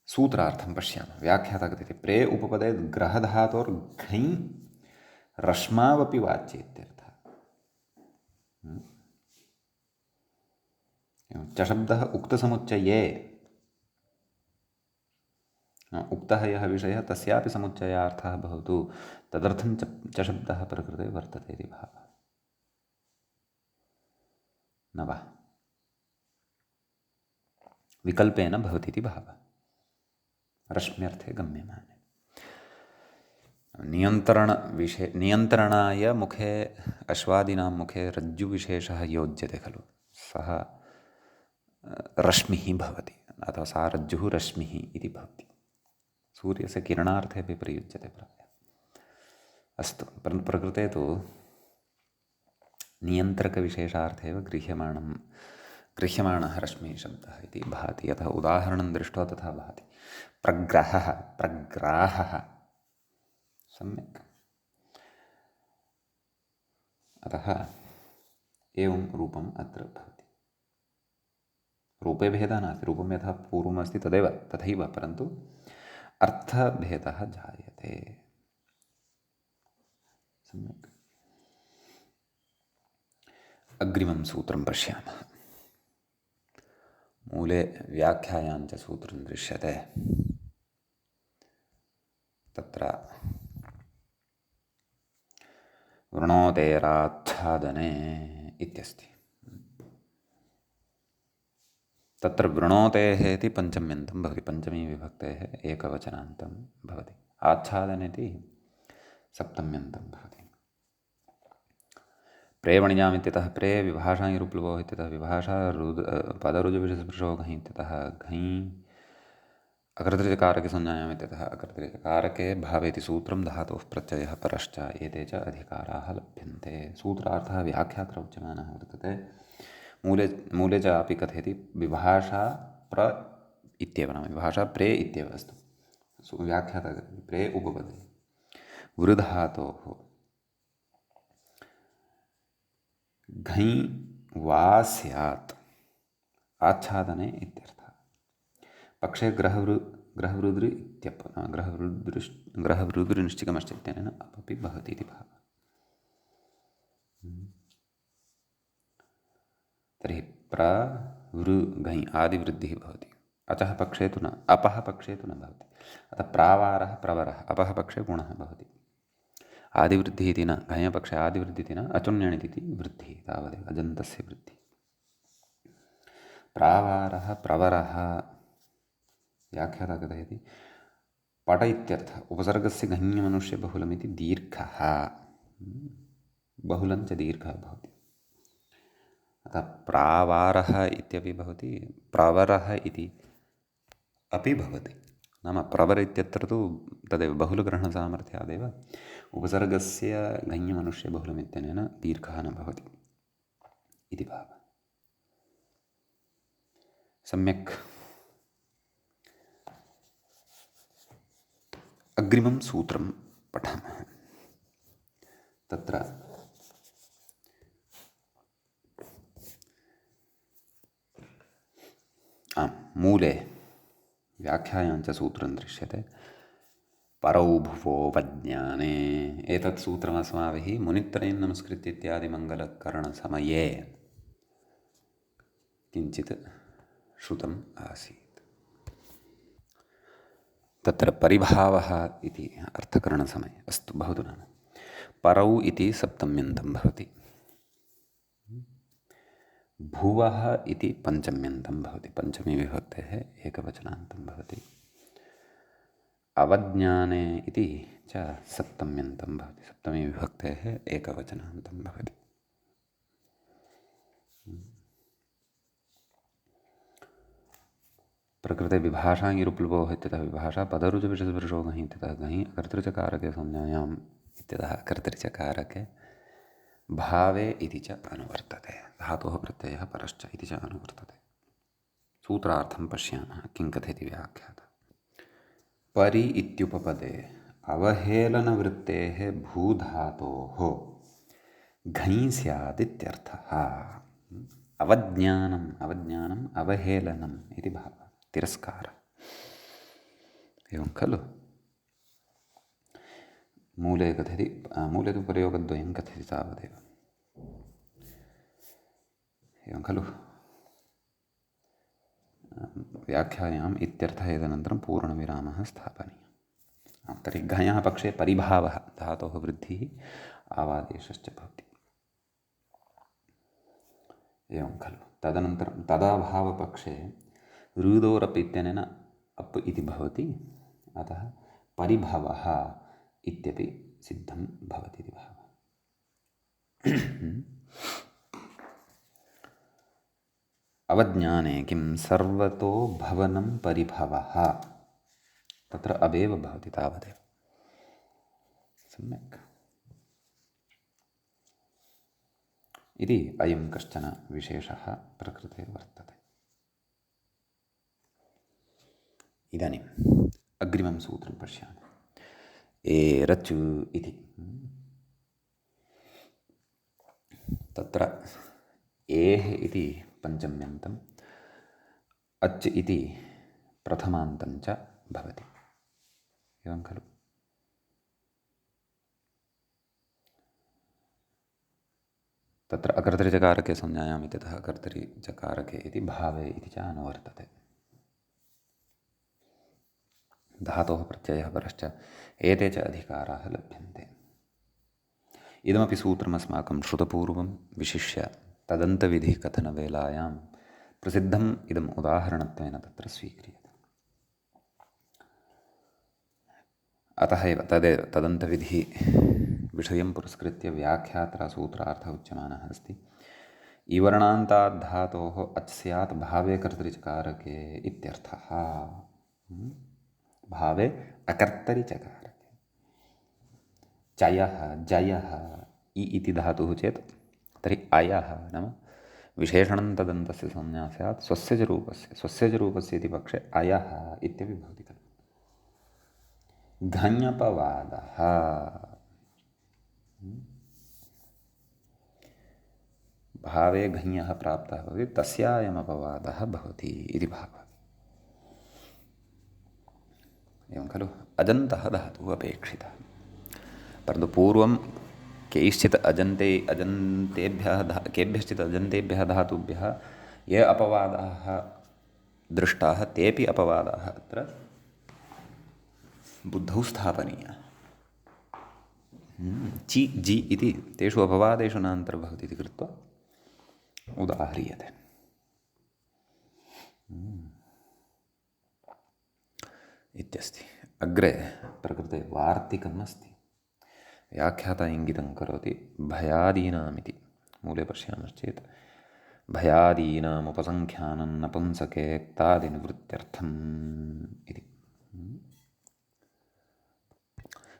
सूत्रार्थं पश्यामः। व्याख्याता कथयति प्रे उपपदे ग्रहधातोर्घञ् रश्मावपि वाच्य इत्यर्थः। चशब्दः उक्तसमुच्चये, उक्तः यः विषयः तस्यापि समुच्चयार्थः भवतु, तदर्थं चशब्दः प्रकृते वर्तते इति भावः। न वा, विकल्पेन भवति इति भावः, रश्म्यर्थे गम्यमाने। नियन्त्रणाय मुखे, अश्वादीनां मुखे रज्जुविशेषः योज्यते खलु, सः रश्मिः भवति, अथवा सा रज्जुः रश्मिः इति भवति। सूर्यस्य किरणार्थे अपि प्रयुज्यते प्रायः। अस्तु, परन्तु प्रकृते तु नियन्त्रकविशेषार्थे एव गृह्यमाणः रश्मिशब्दः इति भाति। यतः उदाहरणं दृष्ट्वा तथा भाति। प्रग्रहः, प्रग्राहः, सम्यक्। अतः एवं रूपम् अत्र भवति। रूपे भेदः नास्ति, रूपं यथा पूर्वमस्ति तदेव तथैव, परन्तु अर्थभेदः जायते। सम्यक्। अग्रिमं सूत्रं पश्यामः। मूले व्याख्यायां च सूत्रं दृश्यते। तत्र वृणोतेराच्छादने इत्यस्ति। तत्र वृणोतेः इति पञ्चम्यन्तं भवति, पञ्चमी विभक्तेः एकवचनान्तं भवति। आच्छादने इति सप्तम्यन्तं भवति। प्रेवणिजाम् इत्यतः प्रे, विभाषायुरुप्लुभोः इत्यतः विभाषा, पदरुजुविषयस्पृशो घञ् इत्यतः घञ्, अकर्तृचकारके संज्ञायाम् इत्यतः अकर्तृचकारके भावे इति सूत्रं धातोः प्रत्ययः परश्च एते च अधिकाराः लभ्यन्ते। सूत्रार्थः व्याख्यात्र उच्यमानः वर्तते। मूले च अपि कथयति विभाषा प्र इत्येव, नाम विभाषा प्रे इत्येव अस्तु। व्याख्याता प्रे उपपदे वृधातोः घञ् वा स्यात् आच्छादने इत्यर्थः। पक्षे ग्रहवृद्रि ग्रहवृद्रिनिश्चिकमस्ति इत्यनेन अपि भवति इति भावः। तर्हि प्रवृ घञ् आदिवृद्धिः भवति। अचः पक्षे तु न, अपः पक्षे तु न भवति। अतः प्रावारः प्रवरः अपः पक्षे गुणः भवति। आदिवृद्धिः इति न, घञपक्षे आदिवृद्धिः इति न, अचुण्यणिति वृद्धिः, तावदेव अजन्तस्य वृद्धिः। प्रावारः प्रवरः व्याख्याता कथयति पट इत्यर्थः उपसर्गस्य घञ्यमनुष्य बहुलमिति दीर्घः, बहुलञ्च दीर्घः भवति। अतः प्रावारः इत्यपि भवति, प्रवरः इति अपि भवति। नाम प्रवर इत्यत्र तु तदेव बहुलग्रहणसामर्थ्यादेव उपसर्गस्य घञ्यमनुष्य बहुलमित्यनेन दीर्घः न भवति इति भावः। सम्यक् अग्रिमं सूत्रं पठामः। तत्र मूले व्याख्यायाञ्च सूत्रं दृश्यते परौ भुवो वज्ञाने। एतत् सूत्रमस्माभिः मुनित्रयं नमस्कृत्य इत्यादि मङ्गलकरणसमये किञ्चित् श्रुतम् आसीत्। तत्र परिभावः इति अर्थकरणसमये अस्तु भवतु। नाम परौ इति सप्तम्यन्तं भवति, भुवः इति पञ्चम्यन्तं भवति, पञ्चमी विभक्तेः एकवचनान्तं भवति। अवज्ञाने इति च सप्तम्यन्तं भवति, सप्तमी विभक्तेः एकवचनान्तं भवति। प्रकृते विभाषा इरुप्लुवोः इत्यतः विभाषा पदरुचविषसपुरुषो घञ् इत्यतः घञ् अकर्तृचकारके संज्ञायाम् इत्यतः अकर्तृचकारके भावे इति च अनुवर्तते। धातोः प्रत्ययः परश्च इति च अनुवर्तते। सूत्रार्थं पश्यामः किं कथयति व्याख्याता। परि इत्युपपदे अवहेलनवृत्तेः भूधातोः घञ् स्यादित्यर्थः। अवज्ञानम् अवहेलनम् इति भावः, तिरस्कारः। एवं खलु। मूले कथयति, मूले तु प्रयोगद्वयं कथयति तावदेव। एवं खलु। व्याख्यायाम् इत्यर्थः एतदनन्तरं पूर्णविरामः स्थापनीयः। तर्हि घञः पक्षे परिभावः, धातोः वृद्धिः आवादेशश्च भवति। एवं खलु। तदनन्तरं तदाभावपक्षे ऋदोरप् इत्यनेन अप् इति भवति, अतः परिभवः इत्यपि सिद्धं भवति इति भावः। अवज्ञाने किं सर्वतो भवनं परिभवः, तत्र अवेव भवति तावदेव। सम्यक्। इति अयं कश्चन विशेषः प्रकृते वर्तते। इदानीम् अग्रिमं सूत्रं पश्यामः। एरचु इति। तत्र एः इति पञ्चम्यन्तम्, अच् इति प्रथमान्तं च भवति। एवं खलु। तत्र अकर्तृचकारके संज्ञायाम् इत्यतः अकर्तृचकारके इति भावे इति च अनुवर्तते। धातोः प्रत्ययः परश्च एते च अधिकाराः लभ्यन्ते। इदमपि सूत्रमस्माकं श्रुतपूर्वं विशिष्य तदन्तविधिकथनवेलायां प्रसिद्धम् इदम् उदाहरणत्वेन तत्र स्वीक्रियते। अतः एव तदन्तविधिविषयं पुरस्कृत्य व्याख्यात्रा सूत्रार्थः उच्यमानः अस्ति। इवर्णान्तात् धातोः अच् स्यात् भावे कर्तृचकारके इत्यर्थः। भावे अकर्तरि चकारके। चयः जयः इ इति धातुः चेत् तर्हि अयः नाम विशेषणं तदन्तस्य संज्ञा स्यात् स्वस्य च रूपस्य इति पक्षे अयः इत्यपि भवति खलु। घञ्यपवादः भावे घञ्यः प्राप्तः भवति तस्यायमपवादः भवति इति भावः। एवं खलु अजन्तः धातुः अपेक्षितः। परन्तु पूर्वं केश्चित् केभ्यश्चित् अजन्तेभ्यः धातुभ्यः ये अपवादाः दृष्टाः तेऽपि अपवादाः अत्र बुद्धौ स्थापनीयाः। चि जि इति तेषु अपवादेषु नान्तर्भवति इति कृत्वा उदाह्रियते। इत्यस्ति। अग्रे प्रकृते वार्तिकम् अस्ति। व्याख्याता इङ्गितं करोति भयादीनामिति। मूले पश्यामश्चेत् भयादीनाम् उपसङ्ख्यानं नपुंसके क्तादिनिवृत्त्यर्थम् इति।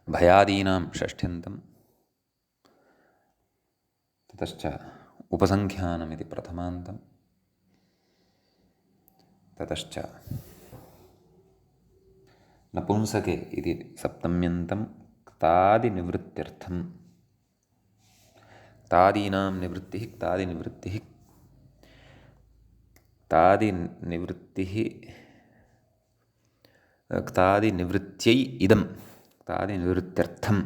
भयादीनां षष्ठ्यन्तं ततश्च उपसङ्ख्यानमिति प्रथमान्तं ततश्च नपुंसके इति सप्तम्यन्तं क्तादिनिवृत्त्यर्थं। क्तादीनां निवृत्तिः क्तादिनिवृत्त्यै इदं क्तादिनिवृत्त्यर्थं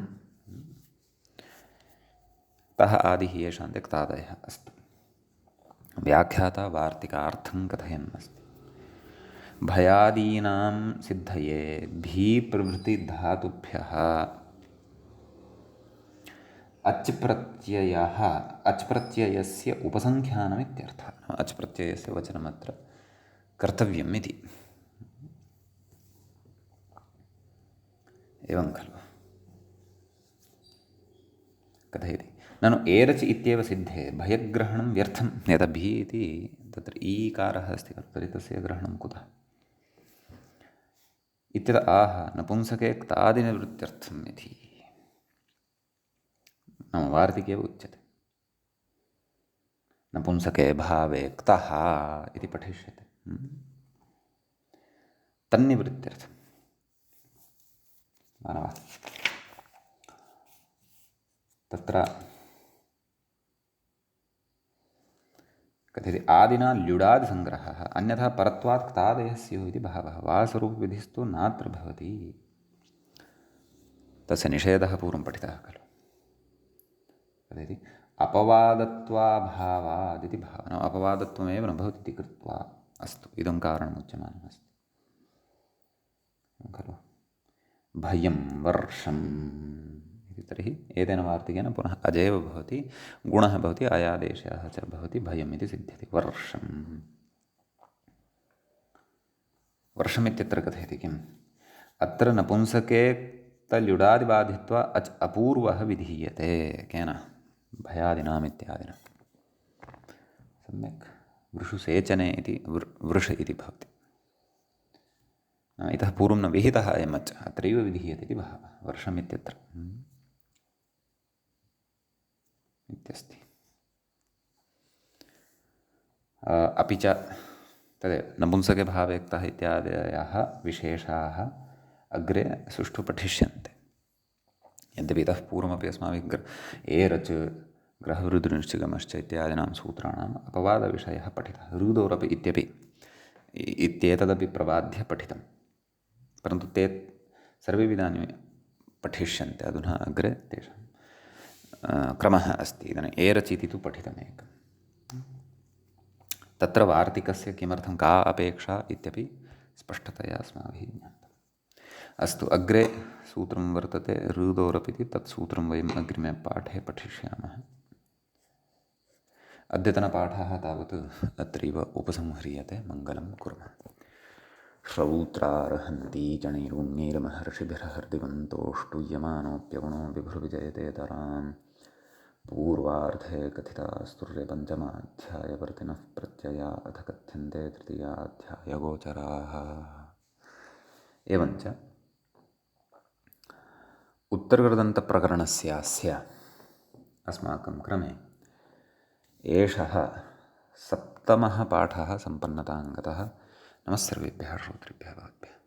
तः आदिः येषान्ते क्तादयः अस्ति। व्याख्याता वार्तिकार्थं कथयन् अस्ति। भयादीनां सिद्धये भी प्रभृति धातुभ्यः अच् प्रत्ययस्य उपसङ्ख्यानमित्यर्थः। अच् प्रत्ययस्य वचनमत्र कर्तव्यम् इति। एवं खलु कथयति ननु एरच् इत्येव सिद्धे भयग्रहणं व्यर्थं। यदा भी इति तत्र ईकारः अस्ति खलु तर्हि तस्य ग्रहणं कुतः इत्यत आह नपुंसके क्तादिनिवृत्त्यर्थम् इति नाम वार्तिके उच्यते। नपुंसके भावे क्तः इति पठिष्यते तन्निवृत्त्यर्थं मानवः तत्र कथयति आदिना ल्युडादिसङ्ग्रहः अन्यथा परत्वात् क्तादयः स्युः इति भावः। वासरूपविधिस्तु नात्र भवति। तस्य निषेधः पूर्वं पठितः खलु। कथयति अपवादत्वाभावादिति भावः। अपवादत्वमेव न भवति इति कृत्वा अस्तु इदं कारणमुच्यमानमस्ति खलु। भयं वर्षम् इति तर्हि एतेन वार्तिकेन पुनः अजेव भवति गुणः भवति अयादेशः च भवति भयम् इति सिद्ध्यति। वर्षमित्यत्र कथयति किम् अत्र नपुंसके तल्युडादिबाधित्वा अच् अपूर्वः विधीयते केन भयादिनाम् इत्यादिना। सम्यक् वृषुसेचने इति वृष इति भवति। इतः पूर्वं न विहितः अयमच् अत्रैव विधीयते इति भावः वर्षमित्यत्र इत्यस्ति। अपि च तदेव नपुंसके भावे क्तः इत्यादयः विशेषाः अग्रे सुष्ठु पठिष्यन्ते। यद्यपि इतः पूर्वमपि अस्माभिः एरच् ग्रहवृद्धिनिश्चिगमश्च इत्यादीनां सूत्राणाम् अपवादविषयः पठितः। ऋदोरपि इत्येतदपि प्रबाध्य पठितं परन्तु ते सर्वेपि इदानीं पठिष्यन्ते। अधुना अग्रे तेषां क्रमः अस्ति। इदानीम् एरच् इति तु पठितमेकं। तत्र वार्तिकस्य किमर्थं का अपेक्षा इत्यपि स्पष्टतया अस्माभिः ज्ञातम्। अस्तु अग्रे सूत्रं वर्तते ऋदोरपि इति। तत् सूत्रं वयम् अग्रिमे पाठे पठिष्यामः। अद्यतनपाठः तावत् अत्रैव उपसंह्रियते। मङ्गलं कुर्मः। श्रौत्रार्हन्ति चणैरुण्यैर्महर्षिभिर्हर्दिवन्तोऽष्टूयमानोऽप्यगुणो विभुर्विजयतेतराम् पूर्वार्धे कथितास्तुर्यपञ्चमाध्यायवर्तिनः प्रत्यया अथ कथ्यन्ते तृतीयाध्यायगोचराः। एवञ्च उत्तरकृदन्तप्रकरणस्यास्य अस्माकं क्रमे एषः सप्तमः पाठः सम्पन्नताङ्गतः। नमः सर्वेभ्यः श्रोतृभ्यः भवद्भ्यः।